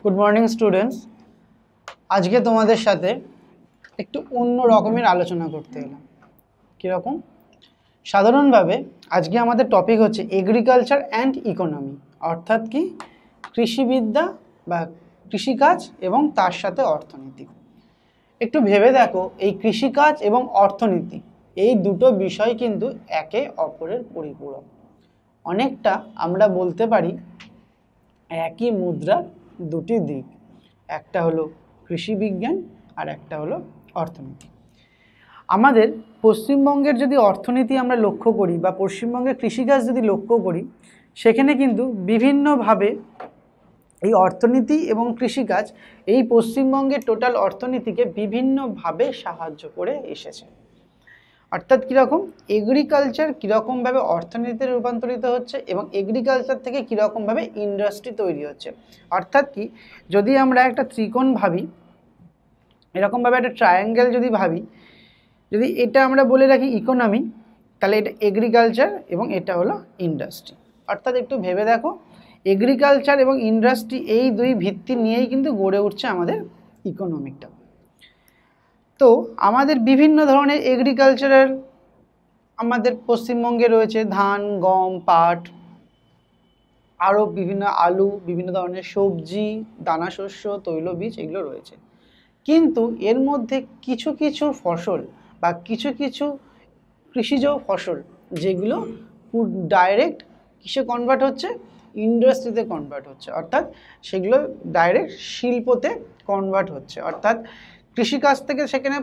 Good morning students. আজকে তোমাদের সাথে একটু অন্য রকমের আলোচনা করতে এলাম। কীরকম? সাধারণভাবে আজকে আমাদের টপিক হচ্ছে এগ্রিকালচার অ্যান্ড ইকোনমি, অর্থাৎ কি কৃষিবিদ্যা বা কৃষিকাজ এবং তার সাথে অর্থনীতি। একটু ভেবে দেখো, এই কৃষিকাজ এবং অর্থনীতি এই দুটো বিষয় কিন্তু একে অপরের পরিপূরক। অনেকটা আমরা বলতে পারি একই মুদ্রার দুটি দিক, একটা হলো কৃষি বিজ্ঞান আর একটা হলো অর্থনীতি। আমাদের পশ্চিমবঙ্গের যদি অর্থনীতি আমরা লক্ষ্য করি বা পশ্চিমবঙ্গের কৃষিকাজ যদি লক্ষ্য করি, সেখানে কিন্তু বিভিন্নভাবে এই অর্থনীতি এবং কৃষিকাজ এই পশ্চিমবঙ্গের টোটাল অর্থনীতিকে বিভিন্নভাবে সাহায্য করে এসেছে। অর্থাৎ কীরকম এগ্রিকালচার কীরকমভাবে অর্থনীতিতে রূপান্তরিত হচ্ছে এবং এগ্রিকালচার থেকে কীরকমভাবে ইন্ডাস্ট্রি তৈরি হচ্ছে। অর্থাৎ কি, যদি আমরা একটা ত্রিকোণ ভাবি, এরকমভাবে একটা ট্রায়াঙ্গেল যদি ভাবি, যদি এটা আমরা বলে রাখি ইকোনমি, তাহলে এটা এগ্রিকালচার এবং এটা হলো ইন্ডাস্ট্রি। অর্থাৎ একটু ভেবে দেখো, এগ্রিকালচার এবং ইন্ডাস্ট্রি এই দুই ভিত্তি নিয়েই কিন্তু গড়ে উঠছে আমাদের ইকোনমিকটা। তো আমাদের বিভিন্ন ধরনের এগ্রিকালচারাল আমাদের পশ্চিমবঙ্গে রয়েছে, ধান, গম, পাট, আরও বিভিন্ন আলু, বিভিন্ন ধরনের সবজি, দানাশস্য, তৈলবীজ এগুলো রয়েছে। কিন্তু এর মধ্যে কিছু কিছু ফসল বা কিছু কিছু কৃষিজ ফসল যেগুলো ডাইরেক্ট কিসে কনভার্ট হচ্ছে, ইন্ডাস্ট্রিতে কনভার্ট হচ্ছে। অর্থাৎ সেগুলো ডাইরেক্ট শিল্পতে কনভার্ট হচ্ছে। অর্থাৎ কৃষিকাজ থেকে সেখানে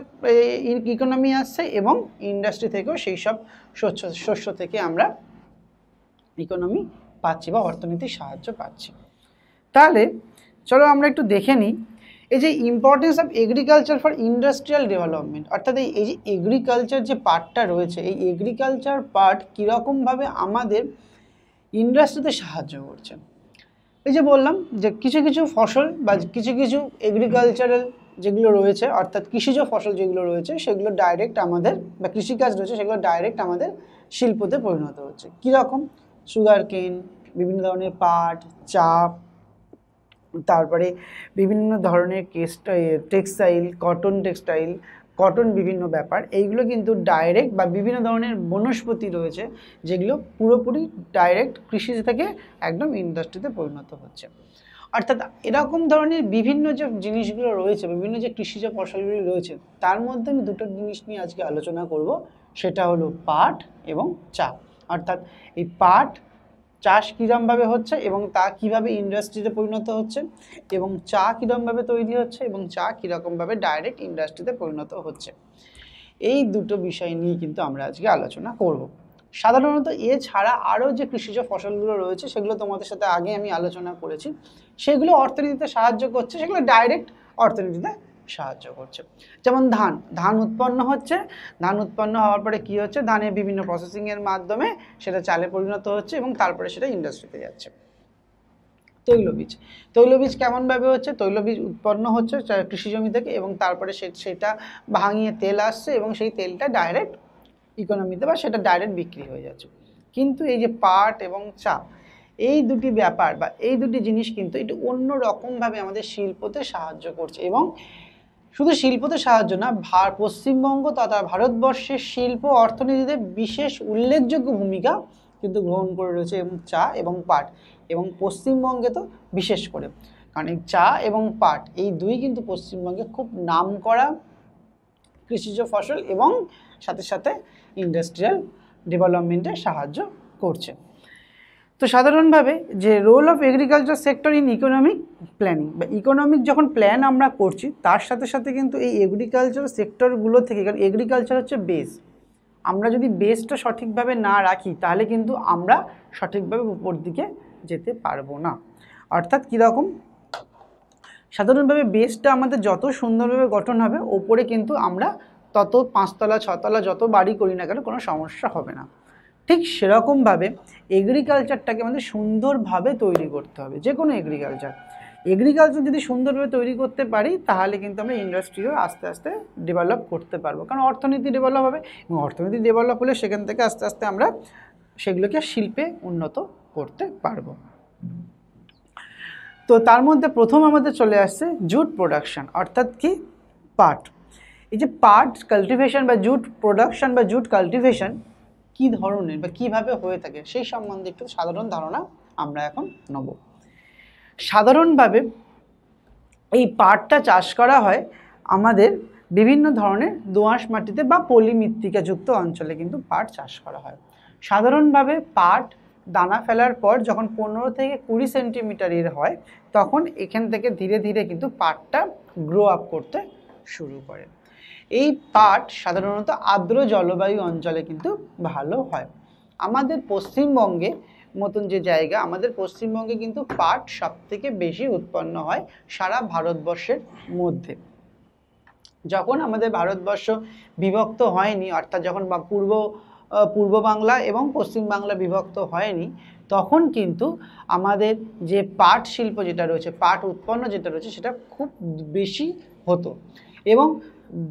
ইকোনমি আসছে এবং ইন্ডাস্ট্রি থেকেও সেই সব শস্য থেকে আমরা ইকোনমি পাচ্ছি বা অর্থনীতির সাহায্য পাচ্ছি। তাহলে চলো আমরা একটু দেখে নিই এই যে importance of agriculture for industrial development. অর্থাৎ এই যে এগ্রিকালচার যে পার্টটা রয়েছে, এই এগ্রিকালচার পার্ট কীরকমভাবে আমাদের ইন্ডাস্ট্রিতে সাহায্য করছে। এই যে বললাম যে কিছু কিছু ফসল বা কিছু কিছু এগ্রিকালচারাল যেগুলো রয়েছে, অর্থাৎ কৃষিজ ফসল যেগুলো রয়েছে, সেগুলো ডাইরেক্ট আমাদের বা কৃষিকাজ রয়েছে সেগুলো ডাইরেক্ট আমাদের শিল্পতে পরিণত হচ্ছে। কীরকম? সুগার কেন, বিভিন্ন ধরনের পাট, চা, তারপরে বিভিন্ন ধরনের টেক্সটাইল, কটন বিভিন্ন ব্যাপার, এইগুলো কিন্তু ডাইরেক্ট বা বিভিন্ন ধরনের বনস্পতি রয়েছে যেগুলো পুরোপুরি ডাইরেক্ট কৃষি থেকে একদম ইন্ডাস্ট্রিতে পরিণত হচ্ছে। অর্থাৎ এরকম ধরনের বিভিন্ন যে জিনিসগুলো রয়েছে, বিভিন্ন যে কৃষিজ ফসলগুলি রয়েছে, তার মধ্যে আমি দুটো জিনিস নিয়ে আজকে আলোচনা করব। সেটা হলো পাট এবং চা। অর্থাৎ এই পাট চাষ কীরকমভাবে হচ্ছে এবং তা কীভাবে ইন্ডাস্ট্রিতে পরিণত হচ্ছে, এবং চা কীরকমভাবে তৈরি হচ্ছে এবং চা কীরকমভাবে ডাইরেক্ট ইন্ডাস্ট্রিতে পরিণত হচ্ছে। এই দুটো বিষয় নিয়ে কিন্তু আমরা আজকে আলোচনা করব। সাধারণত এছাড়া আরও যে কৃষিজ ফসলগুলো রয়েছে সেগুলো তোমাদের সাথে আগে আমি আলোচনা করেছি, সেগুলো অর্থনীতিতে সাহায্য করছে, সেগুলো ডাইরেক্ট অর্থনীতিতে সাহায্য করছে। যেমন ধান উৎপন্ন হচ্ছে, ধান উৎপন্ন হওয়ার পরে কী হচ্ছে, ধানের বিভিন্ন প্রসেসিংয়ের মাধ্যমে সেটা চালে পরিণত হচ্ছে এবং তারপরে সেটা ইন্ডাস্ট্রিতে যাচ্ছে। তৈলবীজ কেমনভাবে হচ্ছে, তৈলবীজ উৎপন্ন হচ্ছে কৃষি জমি থেকে এবং তারপরে সেটা ভাঙিয়ে তেল আসছে এবং সেই তেলটা ডাইরেক্ট ইকোনমিতে বা সেটা ডাইরেক্ট বিক্রি হয়ে যাচ্ছে। কিন্তু এই যে পাট এবং চা, এই দুটি ব্যাপার বা এই দুটি জিনিস কিন্তু একটু অন্য রকমভাবে আমাদের শিল্পতে সাহায্য করছে এবং শুধু শিল্পতে সাহায্য না, পশ্চিমবঙ্গ তথা ভারতবর্ষের শিল্প অর্থনীতিতে বিশেষ উল্লেখযোগ্য ভূমিকা কিন্তু গ্রহণ করে রয়েছে এবং চা এবং পাট, এবং পশ্চিমবঙ্গে তো বিশেষ করে, কারণ এই চা এবং পাট এই দুই কিন্তু পশ্চিমবঙ্গে খুব নামকরা কৃষিজ ফসল এবং সাথে সাথে ইন্ডাস্ট্রিয়াল ডেভেলপমেন্টে সাহায্য করছে। তো সাধারণভাবে যে role of agriculture sector in economic planning বা ইকোনমিক যখন প্ল্যান আমরা করছি, তার সাথে সাথে কিন্তু এই এগ্রিকালচার সেক্টরগুলো থেকে, কারণ এগ্রিকালচার হচ্ছে বেস, আমরা যদি বেসটা সঠিকভাবে না রাখি তাহলে কিন্তু আমরা সঠিকভাবে উপর দিকে যেতে পারবো না। অর্থাৎ কীরকম, সাধারণভাবে বেসটা আমাদের যত সুন্দরভাবে গঠন হবে, ওপরে কিন্তু আমরা তত 5 তলা 6 তলা যত বাড়ি করি না কেন কোনো সমস্যা হবে না। ঠিক সেরকমভাবে এগ্রিকালচারটাকে আমাদের সুন্দরভাবে তৈরি করতে হবে। যে কোনো এগ্রিকালচার যদি সুন্দরভাবে তৈরি করতে পারি তাহলে কিন্তু আমরা ইন্ডাস্ট্রিও আস্তে আস্তে ডেভেলপ করতে পারবো, কারণ অর্থনীতি ডেভেলপ হবে এবং অর্থনীতি ডেভেলপ হলে সেখান থেকে আস্তে আস্তে আমরা সেগুলোকে শিল্পে উন্নত করতে পারবো। তো তো তার মধ্যে প্রথম আমাদের চলে আসছে জুট প্রোডাকশন, অর্থাৎ কি পাট। এই যে পাট কাল্টিভেশন বা জুট প্রোডাকশন বা জুট কাল্টিভেশন কী ধরনের বা কীভাবে হয়ে থাকে সেই সম্বন্ধে একটু সাধারণ ধারণা আমরা এখন নেব। সাধারণভাবে এই পাটটা চাষ করা হয় আমাদের বিভিন্ন ধরনের দোআঁশ মাটিতে বা পলি মৃত্তিকাযুক্ত অঞ্চলে কিন্তু পাট চাষ করা হয়। সাধারণভাবে পাট দানা ফেলার পর যখন 15 থেকে 20 সেন্টিমিটারের হয় তখন এখান থেকে ধীরে ধীরে কিন্তু পাটটা গ্রো আপ করতে শুরু করে। এই পাট সাধারণত আর্দ্র জলবায়ু অঞ্চলে কিন্তু ভালো হয়। আমাদের পশ্চিমবঙ্গে মতন যে জায়গা, আমাদের পশ্চিমবঙ্গে কিন্তু পাট সবথেকে বেশি উৎপন্ন হয় সারা ভারতবর্ষের মধ্যে। যখন আমাদের ভারতবর্ষ বিভক্ত হয়নি, অর্থাৎ যখন পূর্ব বাংলা এবং পশ্চিম বাংলা বিভক্ত হয়নি, তখন কিন্তু আমাদের যে পাট শিল্প যেটা রয়েছে, পাট উৎপন্ন যেটা রয়েছে সেটা খুব বেশি হতো। এবং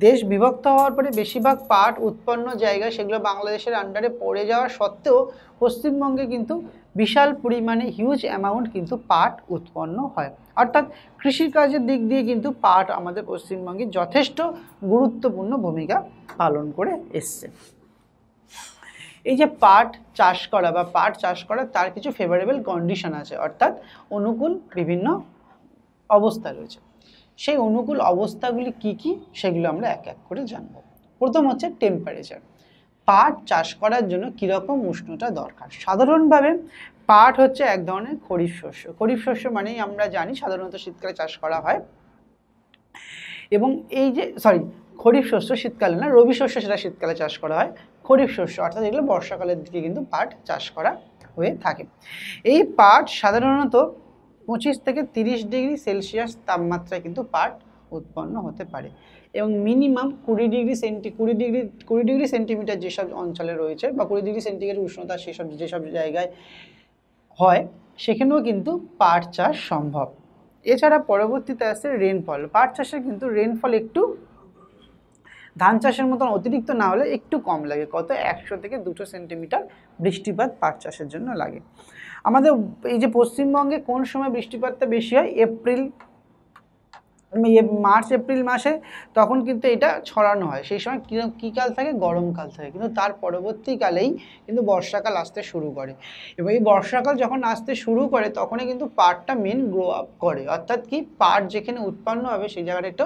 দেশ বিভক্ত হওয়ার পরে বেশিরভাগ পাট উৎপন্ন জায়গা সেগুলো বাংলাদেশের আন্ডারে পড়ে যাওয়া সত্ত্বেও পশ্চিমবঙ্গে কিন্তু বিশাল পরিমাণে হিউজ অ্যামাউন্ট কিন্তু পাট উৎপন্ন হয়। অর্থাৎ কৃষিকাজের দিক দিয়ে কিন্তু পাট আমাদের পশ্চিমবঙ্গে যথেষ্ট গুরুত্বপূর্ণ ভূমিকা পালন করে এসছে। এই যে পাট চাষ করা বা পাট চাষ করা তার কিছু ফেভারেবল কন্ডিশন আছে, অর্থাৎ অনুকূল বিভিন্ন অবস্থা রয়েছে। সেই অনুকূল অবস্থাগুলি কি কি সেগুলো আমরা এক এক করে জানব। প্রথম হচ্ছে টেম্পারেচার। পাট চাষ করার জন্য কীরকম উষ্ণতা দরকার? সাধারণভাবে পাট হচ্ছে এক ধরনের খরিফ শস্য। খরিফ শস্য মানেই আমরা জানি সাধারণত শীতকালে চাষ করা হয়। এবং এই যে খরিফ শস্য শীতকালে না, রবি শস্য সেটা শীতকালে চাষ করা হয়। খরিফ শস্য অর্থাৎ এগুলো বর্ষাকালের দিকে কিন্তু পাট চাষ করা হয়ে থাকে। এই পাট সাধারণত 25 থেকে 30 ডিগ্রি সেলসিয়াস তাপমাত্রায় কিন্তু পাট উৎপন্ন হতে পারে এবং মিনিমাম 20 ডিগ্রি সেন্টিমিটার যেসব অঞ্চলে রয়েছে বা 20 ডিগ্রি সেন্টিগ্রেড উষ্ণতা যেসব জায়গায় হয় সেখানেও কিন্তু পাট চাষ সম্ভব। এছাড়া পরবর্তীতে আসছে রেনফল। পাট চাষে কিন্তু রেনফল একটু ধান চাষের মতন অতিরিক্ত না হলে একটু কম লাগে, কত 100 থেকে 200 সেন্টিমিটার বৃষ্টিপাত পাট চাষের জন্য লাগে। আমাদের এই যে পশ্চিমবঙ্গে কোন সময় বৃষ্টিপাতটা বেশি হয়? মার্চ এপ্রিল মাসে, তখন কিন্তু এটা ছড়ানো হয়। সেই সময় কী কাল থাকে? গরমকাল থাকে। কিন্তু তার পরবর্তীকালেই কিন্তু বর্ষাকাল আসতে শুরু করে এবং এই বর্ষাকাল যখন আসতে শুরু করে তখনই কিন্তু পাটটা মেন গ্রো আপ করে। অর্থাৎ কি, পাট যেখানে উৎপন্ন হবে সেই জায়গাটা একটু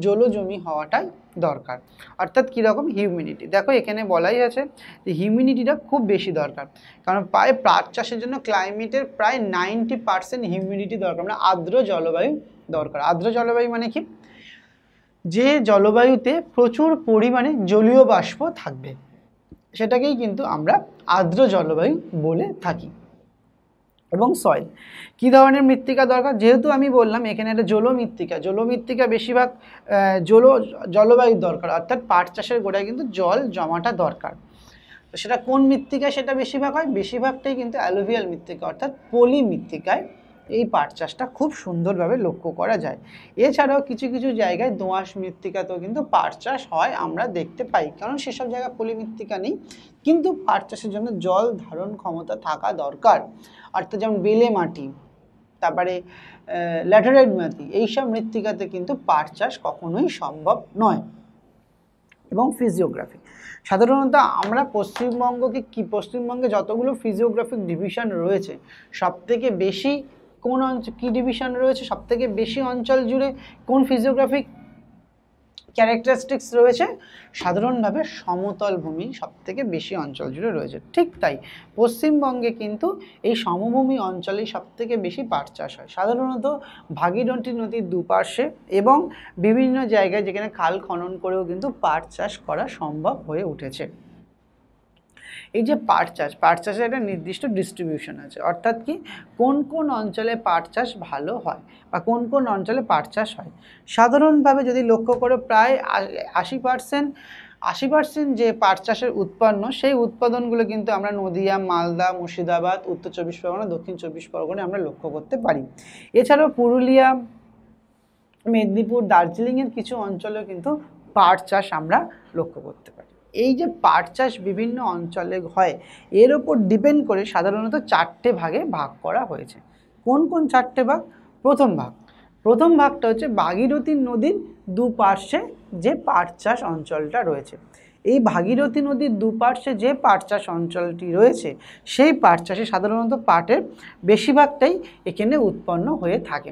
জলজমি হওয়াটাই দরকার। অর্থাৎ কীরকম? হিউমিডিটি। দেখো এখানে বলাই আছে যে হিউমিডিটিটা খুব বেশি দরকার, কারণ প্রায় পাট চাষের জন্য ক্লাইমেটের প্রায় 90% হিউমিডিটি দরকার, মানে আর্দ্র জলবায়ু দরকার। আর্দ্র জলবায়ু মানে কি? যে জলবায়ুতে প্রচুর পরিমাণে জলীয় বাষ্প থাকবে সেটাকেই কিন্তু আমরা আর্দ্র জলবায়ু বলে থাকি। এবং সয়েল, কী ধরনের মৃত্তিকা দরকার? যেহেতু আমি বললাম এখানে একটা জলমৃত্তিকা বেশিরভাগ জলবায়ুর দরকার, অর্থাৎ পাট চাষের গোড়ায় কিন্তু জল জমাটা দরকার। তো সেটা কোন মৃত্তিকায় সেটা বেশিরভাগ হয়? বেশিরভাগটাই কিন্তু অ্যালুভিয়াল মৃত্তিকা, অর্থাৎ পলি মৃত্তিকায় এই পাট চাষটা খুব সুন্দরভাবে লক্ষ্য করা যায়। এছাড়াও কিছু কিছু জায়গায় দোআঁশ মৃত্তিকাতেও কিন্তু পাট চাষ হয় আমরা দেখতে পাই, কারণ সেসব জায়গায় পলি মৃত্তিকা নেই, কিন্তু পাট চাষের জন্য জল ধারণ ক্ষমতা থাকা দরকার। অর্থাৎ যেমন বেলে মাটি, তারপরে ল্যাটেরাইট মাটি, এইসব মৃত্তিকাতে কিন্তু পাট চাষ কখনোই সম্ভব নয়। এবং ফিজিওগ্রাফি, সাধারণত আমরা পশ্চিমবঙ্গে যতগুলো ফিজিওগ্রাফিক ডিভিশন রয়েছে সবথেকে বেশি কোন কী ডিভিশন রয়েছে? সবথেকে বেশি অঞ্চল জুড়ে কোন ফিজিওগ্রাফিক ক্যারেক্টারিস্টিক্স রয়েছে? সাধারণভাবে সমতল ভূমি সবথেকে বেশি অঞ্চল জুড়ে রয়েছে। ঠিক তাই পশ্চিমবঙ্গে কিন্তু এই সমভূমি অঞ্চলেই সবথেকে বেশি পাট চাষ হয়। সাধারণত ভাগীরথী নদীর দুপাশে এবং বিভিন্ন জায়গায় যেখানে খাল খনন করেও কিন্তু পাট চাষ করা সম্ভব হয়ে উঠেছে। এই যে পাট চাষের একটা নির্দিষ্ট ডিস্ট্রিবিউশন আছে, অর্থাৎ কি কোন কোন অঞ্চলে পাট চাষ ভালো হয় বা কোন কোন অঞ্চলে পাট চাষ হয়। সাধারণভাবে যদি লক্ষ্য করো প্রায় 80% যে পাট চাষের উৎপন্ন সেই উৎপাদনগুলো কিন্তু আমরা নদিয়া, মালদা, মুর্শিদাবাদ, উত্তর 24 পরগনা, দক্ষিণ 24 পরগনায় আমরা লক্ষ্য করতে পারি। এছাড়াও পুরুলিয়া, মেদিনীপুর, দার্জিলিংয়ের কিছু অঞ্চলেও কিন্তু পাট চাষ আমরা লক্ষ্য করতে পারি। এই যে পাট চাষ বিভিন্ন অঞ্চলে হয় এর ওপর ডিপেন্ড করে সাধারণত 4টে ভাগে ভাগ করা হয়েছে। কোন কোন 4টে ভাগ? প্রথম ভাগটা হচ্ছে ভাগীরথী নদীর দুপার্শ্বে যে পাট চাষ অঞ্চলটা রয়েছে। এই ভাগীরথী নদীর দুপার্শ্বে যে পাট চাষ অঞ্চলটি রয়েছে সেই পাট চাষে সাধারণত পাটের বেশিরভাগটাই এখানে উৎপন্ন হয়ে থাকে।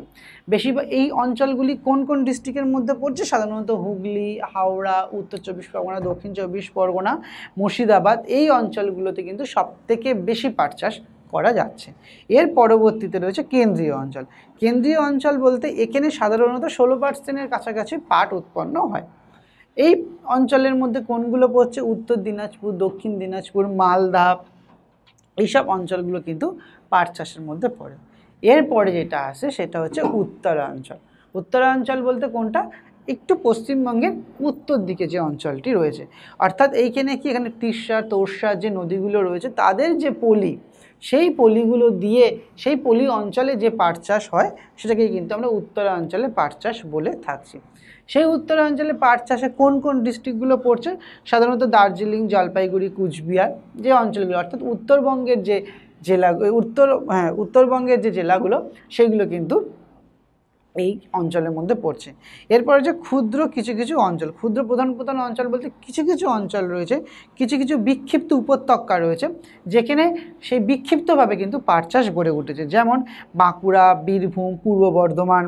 বেশিরভাগ এই অঞ্চলগুলি কোন কোন ডিস্ট্রিক্টের মধ্যে পড়ছে? সাধারণত হুগলি, হাওড়া, উত্তর চব্বিশ পরগনা, দক্ষিণ চব্বিশ পরগনা, মুর্শিদাবাদ, এই অঞ্চলগুলোতে কিন্তু সবথেকে বেশি পাট চাষ করা যাচ্ছে। এর পরবর্তীতে রয়েছে কেন্দ্রীয় অঞ্চল। কেন্দ্রীয় অঞ্চল বলতে এখানে সাধারণত 16% কাছাকাছি পাট উৎপন্ন হয়। এই অঞ্চলের মধ্যে কোনগুলো পড়ছে? উত্তর দিনাজপুর, দক্ষিণ দিনাজপুর, মালদা, এইসব অঞ্চলগুলো কিন্তু পাট চাষের মধ্যে পড়ে। এরপরে যেটা আসে সেটা হচ্ছে উত্তরাঞ্চল। উত্তরাঞ্চল বলতে কোনটা? একটু পশ্চিমবঙ্গের উত্তর দিকে যে অঞ্চলটি রয়েছে, অর্থাৎ এইখানে কি এখানে তিস্তা, তোর্ষা যে নদীগুলো রয়েছে তাদের যে পলি, সেই পলিগুলো দিয়ে সেই পলি অঞ্চলে যে পাট চাষ হয় সেটাকেই কিন্তু আমরা উত্তরাঞ্চলে পাট চাষ বলে থাকছি। সেই উত্তরাঞ্চলে পাট চাষে কোন কোন ডিস্ট্রিক্টগুলো পড়ছে? সাধারণত দার্জিলিং, জলপাইগুড়ি, কুচবিহার যে অঞ্চলগুলো, অর্থাৎ উত্তরবঙ্গের যে জেলা উত্তরবঙ্গের যে জেলাগুলো সেগুলো কিন্তু এই অঞ্চলের মধ্যে পড়ছে। এরপরে যে ক্ষুদ্র কিছু কিছু অঞ্চল, ক্ষুদ্র প্রধান অঞ্চল বলতে কিছু কিছু অঞ্চল রয়েছে, কিছু কিছু বিক্ষিপ্ত উপত্যকা রয়েছে যেখানে সেই বিক্ষিপ্তভাবে কিন্তু পাট চাষ গড়ে উঠেছে, যেমন বাঁকুড়া, বীরভূম, পূর্ব বর্ধমান,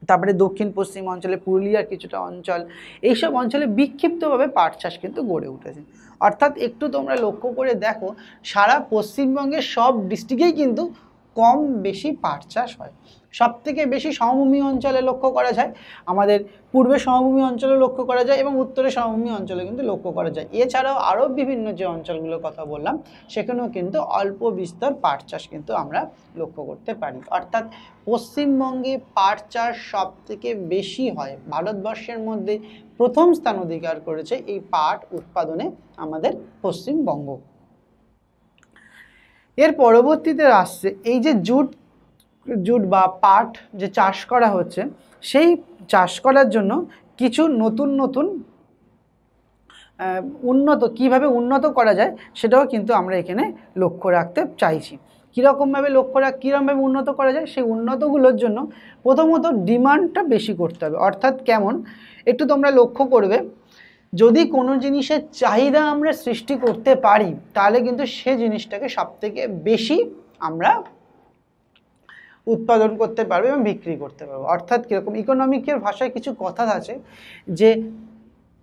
তারপরে দক্ষিণ পশ্চিম অঞ্চলে পুরুলিয়ার কিছুটা অঞ্চল, এইসব অঞ্চলে বিক্ষিপ্তভাবে পাট চাষ কিন্তু গড়ে উঠেছে। অর্থাৎ একটু তোমরা লক্ষ্য করে দেখো, সারা পশ্চিমবঙ্গের সব ডিস্ট্রিক্টেই কিন্তু কম বেশি পাট চাষ হয়। সবথেকে বেশি সমভূমি অঞ্চলে লক্ষ্য করা যায়, আমাদের পূর্বে সমভূমি অঞ্চলে লক্ষ্য করা যায় এবং উত্তরে সমভূমি অঞ্চলে কিন্তু লক্ষ্য করা যায়। এছাড়াও আরও বিভিন্ন যে অঞ্চলগুলোর কথা বললাম সেখানেও কিন্তু অল্প বিস্তর পাট চাষ কিন্তু আমরা লক্ষ্য করতে পারি। অর্থাৎ পশ্চিমবঙ্গে পাট চাষ সবথেকে বেশি হয়, ভারতবর্ষের মধ্যে প্রথম স্থান অধিকার করেছে এই পাট উৎপাদনে আমাদের পশ্চিমবঙ্গ। এর পরবর্তীতে আসছে এই যে জুট বা পাট যে চাষ করা হচ্ছে, সেই চাষ করার জন্য কিছু নতুন নতুন কিভাবে উন্নত করা যায় সেটাও কিন্তু আমরা এখানে লক্ষ্য রাখতে চাইছি। কীরকমভাবে উন্নত করা যায়? সেই উন্নতগুলোর জন্য প্রথমত ডিমান্ডটা বেশি করতে হবে। অর্থাৎ কেমন? একটু তোমরা লক্ষ্য করবে, যদি কোনো জিনিসের চাহিদা আমরা সৃষ্টি করতে পারি তাহলে কিন্তু সে জিনিসটাকে সবথেকে বেশি আমরা উৎপাদন করতে পারবো এবং বিক্রি করতে পারবো। অর্থাৎ কীরকম? ইকোনমিকের ভাষায় কিছু কথা আছে যে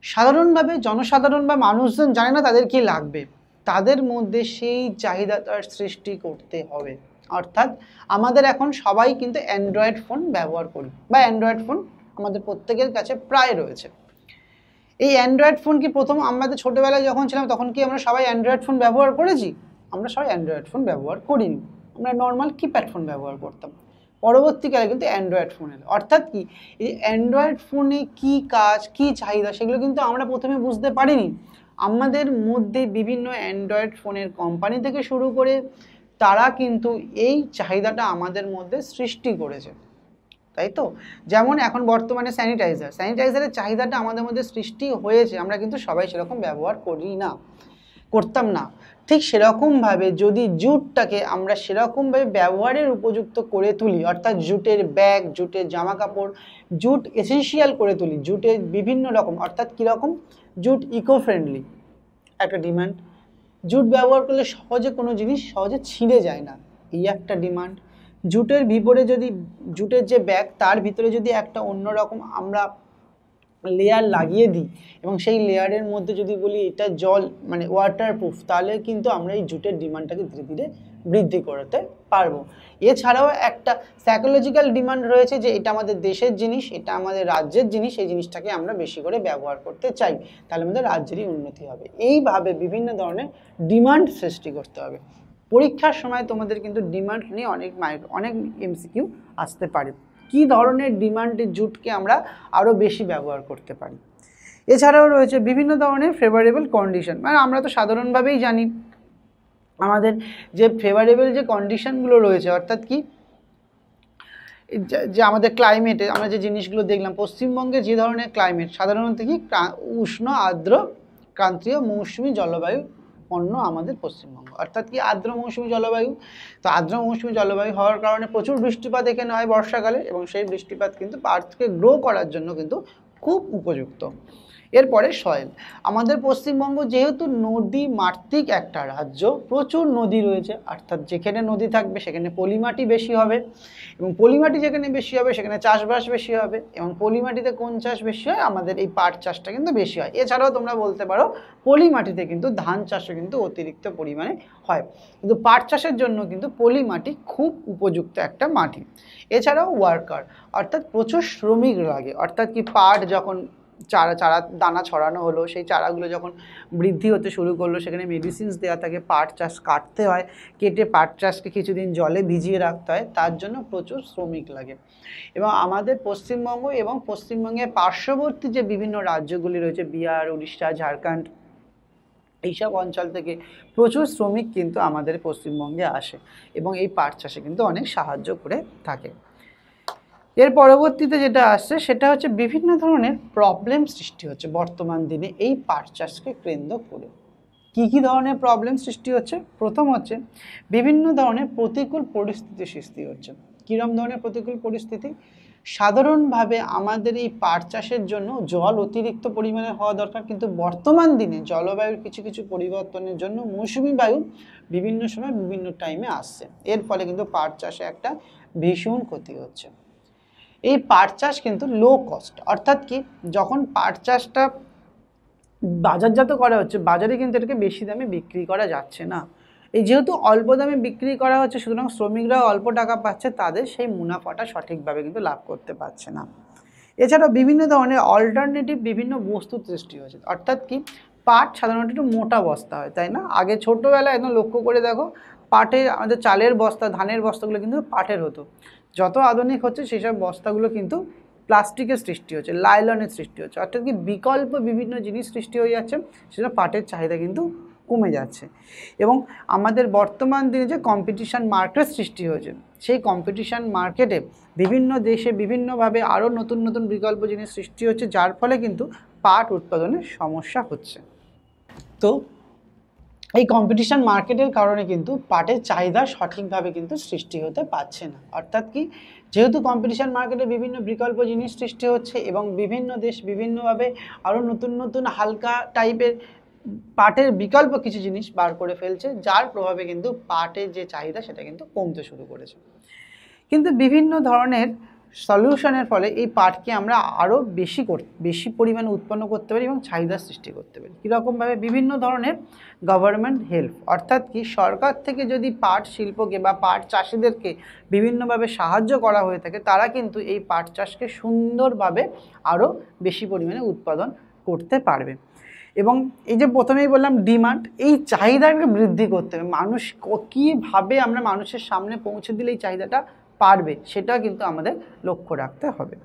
সাধারণভাবে জনসাধারণ বা মানুষজন জানে না তাদের কি লাগবে, তাদের মধ্যে সেই চাহিদাটার সৃষ্টি করতে হবে। অর্থাৎ আমাদের এখন সবাই কিন্তু অ্যান্ড্রয়েড ফোন ব্যবহার করি বা অ্যান্ড্রয়েড ফোন আমাদের প্রত্যেকের কাছে প্রায় রয়েছে। এই অ্যান্ড্রয়েড ফোন কি প্রথম আমাদের ছোটোবেলায় যখন ছিলাম তখন কি আমরা সবাই অ্যান্ড্রয়েড ফোন ব্যবহার করেছি? আমরা সবাই অ্যান্ড্রয়েড ফোন ব্যবহার করিনি, আমরা নর্মাল কিপ্যাড ফোন ব্যবহার করতাম। পরবর্তীকালে কিন্তু অ্যান্ড্রয়েড ফোন এলো। অর্থাৎ কি এই অ্যান্ড্রয়েড ফোনে কী কাজ, কী চাহিদা সেগুলো কিন্তু আমরা প্রথমে বুঝতে পারিনি। আমাদের মধ্যে বিভিন্ন অ্যান্ড্রয়েড ফোনের কোম্পানি থেকে শুরু করে তারা কিন্তু এই চাহিদাটা আমাদের মধ্যে সৃষ্টি করেছে, তাই তো? যেমন এখন বর্তমানে স্যানিটাইজারের চাহিদাটা আমাদের মধ্যে সৃষ্টি হয়েছে, আমরা কিন্তু সবাই সেরকম ব্যবহার করতাম না। ঠিক সেরকমভাবে যদি জুটটাকে আমরা সেরকমভাবে ব্যবহারের উপযুক্ত করে তুলি, অর্থাৎ জুটের ব্যাগ, জুটের জামা কাপড়, জুট এসেনশিয়াল করে তুলি, জুটের বিভিন্ন রকম, অর্থাৎ কীরকম? জুট ইকো ফ্রেন্ডলি একটা ডিমান্ড। জুট ব্যবহার করলে সহজে কোনো জিনিস সহজে ছিঁড়ে যায় না, এই একটা ডিমান্ড। জুটের ভিতরে যদি জুটের যে ব্যাগ তার ভিতরে যদি একটা অন্যরকম আমরা লেয়ার লাগিয়ে দিই এবং সেই লেয়ারের মধ্যে যদি বলি এটা জল মানে ওয়াটারপ্রুফ, তাহলে কিন্তু আমরা এই জুটের ডিমান্ডটাকে ধীরে ধীরে বৃদ্ধি করতে পারবো। এছাড়াও একটা সাইকোলজিক্যাল ডিমান্ড রয়েছে যে এটা আমাদের দেশের জিনিস, এটা আমাদের রাজ্যের জিনিস, এই জিনিসটাকে আমরা বেশি করে ব্যবহার করতে চাই, তাহলে আমাদের রাজ্যেরই উন্নতি হবে। এইভাবে বিভিন্ন ধরনের ডিমান্ড সৃষ্টি করতে হবে। পরীক্ষার সময় তোমাদের কিন্তু ডিমান্ড নিয়ে অনেক MCQ আসতে পারে। কী ধরনের ডিমান্ডের জুটকে আমরা আরও বেশি ব্যবহার করতে পারি। এছাড়াও রয়েছে বিভিন্ন ধরনের ফেভারেবল কন্ডিশন, মানে আমরা তো সাধারণভাবেই জানি আমাদের যে ফেভারেবল যে কন্ডিশনগুলো রয়েছে, অর্থাৎ কি যে আমাদের ক্লাইমেটে আমরা যে জিনিসগুলো দেখলাম, পশ্চিমবঙ্গে যে ধরনের ক্লাইমেট সাধারণত কি উষ্ণ, আর্দ্র, ক্রান্তীয়, মৌসুমী জলবায়ু পণ্য আমাদের পশ্চিমবঙ্গ। অর্থাৎ কি আর্দ্র মৌসুমী জলবায়ু। তো আর্দ্র মৌসুমী জলবায়ু হওয়ার কারণে প্রচুর বৃষ্টিপাত এখানে হয় বর্ষাকালে, এবং সেই বৃষ্টিপাত কিন্তু পাটকে গ্রো করার জন্য কিন্তু খুব উপযুক্ত। এরপরে সয়েল। আমাদের পশ্চিমবঙ্গ যেহেতু নদী মাতৃক একটা রাজ্য, প্রচুর নদী রয়েছে, অর্থাৎ যেখানে নদী থাকবে সেখানে পলিমাটি বেশি হবে, এবং পলিমাটি যেখানে বেশি হবে সেখানে চাষবাস বেশি হবে। এবং পলিমাটিতে কোন চাষ বেশি হয়? আমাদের এই পাট চাষটা কিন্তু বেশি হয়। এছাড়াও তোমরা বলতে পারো পলিমাটিতে কিন্তু ধান চাষও কিন্তু অতিরিক্ত পরিমাণে হয়, কিন্তু পাট চাষের জন্য কিন্তু পলিমাটি খুব উপযুক্ত একটা মাটি। এছাড়াও ওয়ার্কার, অর্থাৎ প্রচুর শ্রমিক লাগে। অর্থাৎ কি পাট যখন চারা দানা ছড়ানো হলো, সেই চারাগুলো যখন বৃদ্ধি হতে শুরু করলো, সেখানে মেডিসিনস দেওয়া থাকে, পাট চাষ কাটতে হয়, কেটে পাট চাষকে কিছুদিন জলে ভিজিয়ে রাখতে হয়, তার জন্য প্রচুর শ্রমিক লাগে। এবং আমাদের পশ্চিমবঙ্গ এবং পশ্চিমবঙ্গের পার্শ্ববর্তী যে বিভিন্ন রাজ্যগুলি রয়েছে, বিহার, উড়িষ্যা, ঝাড়খণ্ড, এইসব অঞ্চল থেকে প্রচুর শ্রমিক কিন্তু আমাদের পশ্চিমবঙ্গে আসে এবং এই পাট চাষে কিন্তু অনেক সাহায্য করে থাকে। এর পরবর্তীতে যেটা আসছে সেটা হচ্ছে বিভিন্ন ধরনের প্রবলেম সৃষ্টি হচ্ছে বর্তমান দিনে এই পাট চাষকে কেন্দ্র করে। কী কী ধরনের প্রবলেম সৃষ্টি হচ্ছে? প্রথম হচ্ছে বিভিন্ন ধরনের প্রতিকূল পরিস্থিতি সৃষ্টি হচ্ছে। কীরকম ধরনের প্রতিকূল পরিস্থিতি? সাধারণভাবে আমাদের এই পাট চাষের জন্য জল অতিরিক্ত পরিমাণে হওয়া দরকার, কিন্তু বর্তমান দিনে জলবায়ুর কিছু কিছু পরিবর্তনের জন্য মৌসুমি বায়ু বিভিন্ন সময় বিভিন্ন টাইমে আসছে, এর ফলে কিন্তু পাট চাষে একটা ভীষণ ক্ষতি হচ্ছে। এই পাট চাষ কিন্তু লো কস্ট, অর্থাৎ কি যখন পাট চাষটা বাজারজাত করা হচ্ছে, বাজারে কিন্তু এটাকে বেশি দামে বিক্রি করা যাচ্ছে না। এই যেহেতু অল্প দামে বিক্রি করা হচ্ছে, সুতরাং শ্রমিকরাও অল্প টাকা পাচ্ছে, তাদের সেই মুনাফাটা সঠিকভাবে কিন্তু লাভ করতে পারছে না। এছাড়াও বিভিন্ন ধরনের অল্টারনেটিভ বিভিন্ন বস্তু সৃষ্টি হয়েছে। অর্থাৎ কি পাট সাধারণত একটু মোটা বস্তা হয়, তাই না? আগে ছোটোবেলায় একদম লক্ষ্য করে দেখো, পাটের আমাদের চালের বস্তা, ধানের বস্তাগুলো কিন্তু পাটের হতো। যত আধুনিক হচ্ছে সেসব বস্তাগুলো কিন্তু প্লাস্টিকের সৃষ্টি হচ্ছে, লাইলনের সৃষ্টি হচ্ছে, অর্থাৎ কি বিকল্প বিভিন্ন জিনিস সৃষ্টি হয়ে যাচ্ছে, সেটা পাটের চাহিদা কিন্তু কমে যাচ্ছে। এবং আমাদের বর্তমান দিনে যে কম্পিটিশান মার্কেট সৃষ্টি হয়েছে, সেই কম্পিটিশান মার্কেটে বিভিন্ন দেশে বিভিন্নভাবে আরও নতুন নতুন বিকল্প জিনিস সৃষ্টি হচ্ছে, যার ফলে কিন্তু পাট উৎপাদনে সমস্যা হচ্ছে। তো এই কম্পিটিশান মার্কেটের কারণে কিন্তু পাটের চাহিদা সঠিকভাবে কিন্তু সৃষ্টি হতে পারছে না। অর্থাৎ কি যেহেতু কম্পিটিশান মার্কেটে বিভিন্ন বিকল্প জিনিস সৃষ্টি হচ্ছে এবং বিভিন্ন দেশ বিভিন্নভাবে আরও নতুন নতুন হালকা টাইপের পাটের বিকল্প কিছু জিনিস বার করে ফেলছে, যার প্রভাবে কিন্তু পাটের যে চাহিদা সেটা কিন্তু কমতে শুরু করেছে। কিন্তু বিভিন্ন ধরনের সলিউশনের ফলে এই পাটকে আমরা আরও বেশি পরিমাণে উৎপন্ন করতে পারি এবং চাহিদা সৃষ্টি করতে পারি। কীরকমভাবে? বিভিন্ন ধরনের গভর্নমেন্ট হেল্প, অর্থাৎ কি সরকার থেকে যদি পাট শিল্পকে বা পাট চাষিদেরকে বিভিন্নভাবে সাহায্য করা হয়ে থাকে, তারা কিন্তু এই পাট চাষকে সুন্দরভাবে আরও বেশি পরিমাণে উৎপাদন করতে পারবে। এবং এই যে প্রথমেই বললাম ডিমান্ড, এই চাহিদাকে বৃদ্ধি করতে হবে। মানুষ কীভাবে আমরা মানুষের সামনে পৌঁছে দিলে এই চাহিদাটা পারবে, সেটা কিন্তু আমাদের লক্ষ্য রাখতে হবে।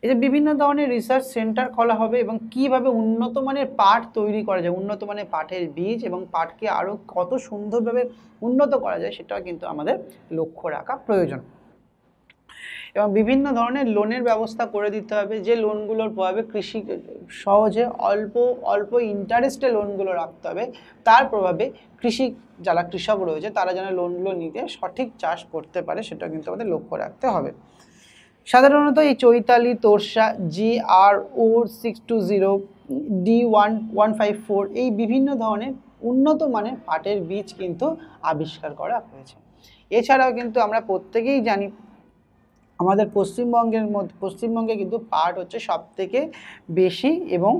এই যে বিভিন্ন ধরনের রিসার্চ সেন্টার খোলা হবে এবং কীভাবে উন্নত মানের পাট তৈরি করা যায়, উন্নত মানের পাটের বীজ এবং পাটকে আরও কত সুন্দরভাবে উন্নত করা যায়, সেটাও কিন্তু আমাদের লক্ষ্য রাখা প্রয়োজন। এবং বিভিন্ন ধরনের লোনের ব্যবস্থা করে দিতে হবে, যে লোনগুলোর প্রভাবে কৃষি সহজে অল্প ইন্টারেস্টে লোনগুলো রাখতে হবে, তার প্রভাবে যারা কৃষক রয়েছে তারা যেন লোনগুলো নিতে সঠিক চাষ করতে পারে, সেটা কিন্তু আমাদের লক্ষ্য রাখতে হবে। সাধারণত এই চৈতালি, তোরসা, GRO 620, D1154 এই বিভিন্ন ধরনের উন্নত মানের পাটের বীজ কিন্তু আবিষ্কার করা হয়েছে। এছাড়াও কিন্তু আমরা প্রত্যেকেই জানি আমাদের পশ্চিমবঙ্গে কিন্তু পাট হচ্ছে সবথেকে বেশি এবং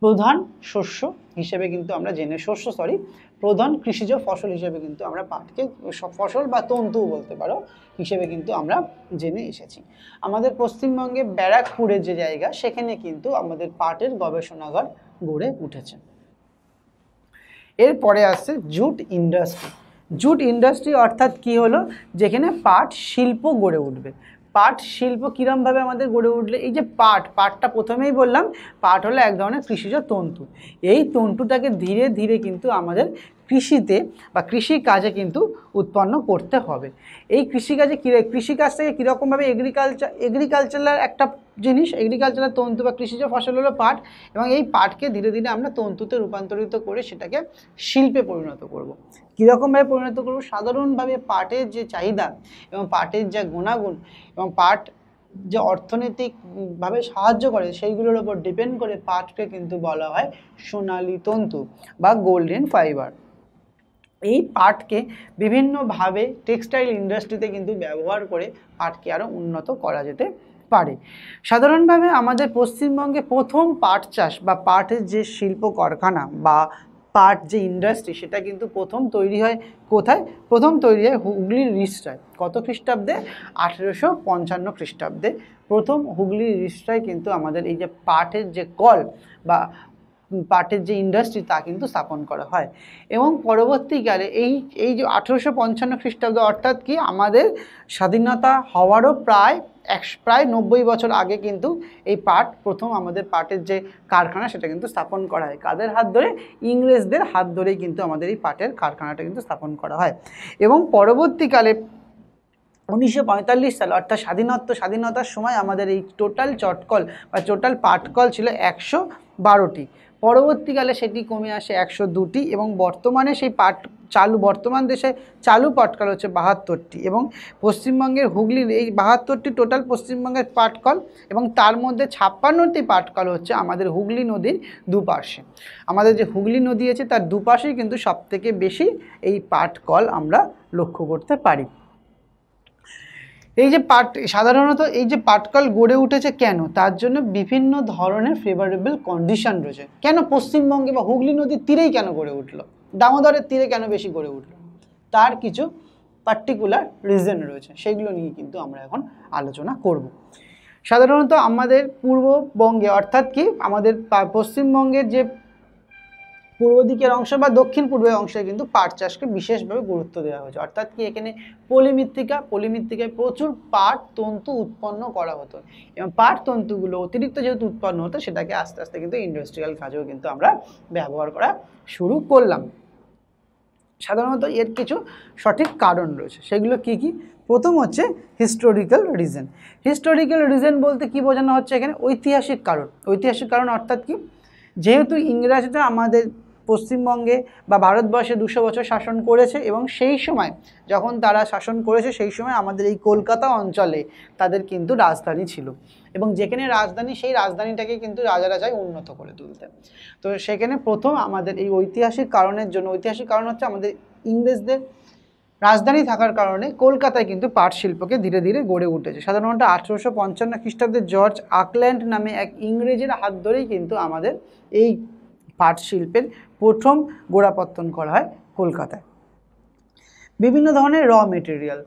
প্রধান শস্য হিসেবে কিন্তু আমরা প্রধান কৃষিজ ফসল হিসেবে কিন্তু আমরা পাটকে ফসল বা তন্তুও বলতে পারো হিসেবে কিন্তু আমরা জেনে এসেছি। আমাদের পশ্চিমবঙ্গে ব্যারাকপুরের যে জায়গা, সেখানে কিন্তু আমাদের পাটের গবেষণাগার গড়ে উঠেছে। এরপরে আসছে জুট ইন্ডাস্ট্রি। জুট ইন্ডাস্ট্রি অর্থাৎ কি হলো? যেখানে পাট শিল্প গড়ে উঠবে। পাট শিল্প কীরমভাবে আমাদের গড়ে উঠলে, এই যে পাটটা প্রথমেই বললাম পাট হলো এক ধরনের কৃষিজ তন্তু। এই তন্তুটাকে ধীরে ধীরে কিন্তু আমাদের কৃষিতে বা কৃষিকাজে কিন্তু উৎপন্ন করতে হবে। এই কৃষিকাজ থেকে কীরকমভাবে এগ্রিকালচারাল একটা জিনিস, এগ্রিকালচারাল তন্তু বা কৃষিজ ফসল হলো পাট, এবং এই পাটকে ধীরে ধীরে আমরা তন্তুতে রূপান্তরিত করে সেটাকে শিল্পে পরিণত করব। কীরকমভাবে পরিণত করব? সাধারণভাবে পাটের যে চাহিদা এবং পাটের যে গুণাগুণ এবং পাট যে অর্থনৈতিকভাবে সাহায্য করে সেইগুলোর ওপর ডিপেন্ড করে পাটকে কিন্তু বলা হয় সোনালী তন্তু বা গোল্ডেন ফাইবার। এই পাটকে বিভিন্নভাবে টেক্সটাইল ইন্ডাস্ট্রিতে কিন্তু ব্যবহার করে পাটকে আরও উন্নত করা যেতে পারে। সাধারণভাবে আমাদের পশ্চিমবঙ্গে প্রথম পাট চাষ বা পাটের যে শিল্প কারখানা বা পাট যে ইন্ডাস্ট্রি সেটা কিন্তু প্রথম তৈরি হয় কোথায়? প্রথম তৈরি হয় হুগলির রিষড়ায়। কত খ্রিস্টাব্দে? 1855 খ্রিস্টাব্দে প্রথম হুগলির রিষড়ায় কিন্তু আমাদের এই যে পাটের যে কল বা পাটের যে ইন্ডাস্ট্রি তা কিন্তু স্থাপন করা হয়। এবং পরবর্তীকালে এই যে 1855 খ্রিস্টাব্দ অর্থাৎ কি আমাদের স্বাধীনতা হওয়ারও প্রায় 90 বছর আগে কিন্তু এই প্রথম আমাদের পাটের যে কারখানা সেটা কিন্তু স্থাপন করা হয়। কাদের হাত ধরে? ইংরেজদের হাত ধরেই কিন্তু আমাদের এই পাটের কারখানাটা কিন্তু স্থাপন করা হয়। এবং পরবর্তীকালে 1945 সাল অর্থাৎ স্বাধীনতার সময় আমাদের এই টোটাল চটকল বা টোটাল পাটকল ছিল 112টি। পরবর্তীকালে সেটি কমে আসে 102টি এবং বর্তমানে সেই বর্তমান দেশে চালু পাটকল হচ্ছে 72টি। এবং পশ্চিমবঙ্গের হুগলির এই 72টি টোটাল পশ্চিমবঙ্গের পাটকল, এবং তার মধ্যে 56টি পাটকল হচ্ছে আমাদের হুগলি নদীর দুপাশে। আমাদের যে হুগলি নদী আছে তার দুপাশেই কিন্তু সবথেকে বেশি এই পাটকল আমরা লক্ষ্য করতে পারি। এই যে সাধারণত এই যে পাটকল গড়ে উঠেছে কেন? তার জন্য বিভিন্ন ধরনের ফেভারেবল কন্ডিশন রয়েছে। কেন পশ্চিমবঙ্গে বা হুগলি নদীর তীরেই কেন গড়ে উঠলো? দামোদরের তীরে কেন বেশি গড়ে উঠলো? তার কিছু পার্টিকুলার রিজন রয়েছে, সেগুলো নিয়ে কিন্তু আমরা এখন আলোচনা করব। সাধারণত আমাদের পূর্ববঙ্গে অর্থাৎ কি আমাদের পশ্চিমবঙ্গের যে পূর্ব দিকের অংশ বা দক্ষিণ পূর্বের অংশে কিন্তু পাট চাষকে বিশেষভাবে গুরুত্ব দেওয়া হয়েছে। অর্থাৎ কি এখানে পলিমৃত্তিকায় প্রচুর পাট তন্তু উৎপন্ন করা হতো, এবং পাট তন্তুগুলো অতিরিক্ত যেহেতু উৎপন্ন হতো সেটাকে আস্তে আস্তে কিন্তু ইন্ডাস্ট্রিয়াল কাজেও কিন্তু আমরা ব্যবহার করা শুরু করলাম। সাধারণত এর কিছু সঠিক কারণ রয়েছে, সেগুলো কি কি? প্রথম হচ্ছে হিস্টোরিক্যাল রিজন। হিস্টোরিক্যাল রিজন বলতে কি বোঝানো হচ্ছে এখানে? ঐতিহাসিক কারণ। ঐতিহাসিক কারণ অর্থাৎ কি? যেহেতু ইংরেজরা আমাদের পশ্চিমবঙ্গে বা ভারতবর্ষে 200 বছর শাসন করেছে, এবং সেই সময় যখন তারা শাসন করেছে সেই সময় আমাদের এই কলকাতা অঞ্চলে তাদের কিন্তু রাজধানী ছিল, এবং যেখানে রাজধানী সেই রাজধানীটাকে কিন্তু রাজারা চায় উন্নত করে তুলতে। তো সেখানে প্রথম আমাদের এই ঐতিহাসিক কারণের জন্য, ঐতিহাসিক কারণ হচ্ছে আমাদের ইংরেজদের রাজধানী থাকার কারণে কলকাতায় কিন্তু পাট শিল্পকে ধীরে ধীরে গড়ে উঠেছে। সাধারণত 1855 খ্রিস্টাব্দে জর্জ আকল্যান্ড নামে এক ইংরেজের হাত ধরেই কিন্তু আমাদের এই পাট শিল্পের প্রথম গোড়াপত্তন করা হয় কলকাতায়। বিভিন্ন ধরনের র মেটেরিয়াল,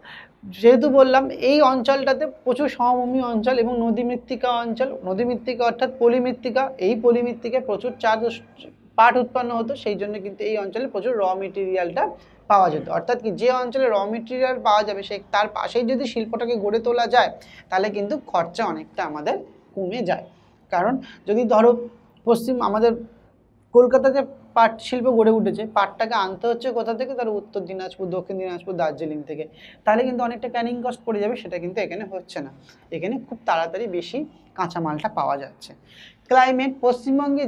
যেহেতু বললাম এই অঞ্চলটাতে প্রচুর সমভূমি অঞ্চল এবং নদীমৃত্তিকা অঞ্চল, নদীমৃত্তিকা অর্থাৎ পলিমৃত্তিকা, এই পলিমৃত্তিকায় প্রচুর পাট উৎপন্ন হতো, সেই জন্য কিন্তু এই অঞ্চলে প্রচুর র মেটেরিয়ালটা পাওয়া যেত। অর্থাৎ কি যে অঞ্চলে র মেটেরিয়াল পাওয়া যাবে তার পাশেই যদি শিল্পটাকে গড়ে তোলা যায় তাহলে কিন্তু খরচা অনেকটা আমাদের কমে যায়। কারণ যদি ধরো আমাদের কলকাতাতে পাট শিল্প গড়ে উঠেছে, পাটটাকে আনতে হচ্ছে কোথা থেকে? তার উত্তর দিনাজপুর, দক্ষিণ দিনাজপুর, দার্জিলিং থেকে, তাহলে কিন্তু অনেকটা ক্যানিং কস্ট পড়ে যাবে, সেটা কিন্তু এখানে হচ্ছে না। এখানে খুব তাড়াতাড়ি বেশি কাঁচামালটা পাওয়া যাচ্ছে। ক্লাইমেট, পশ্চিমবঙ্গে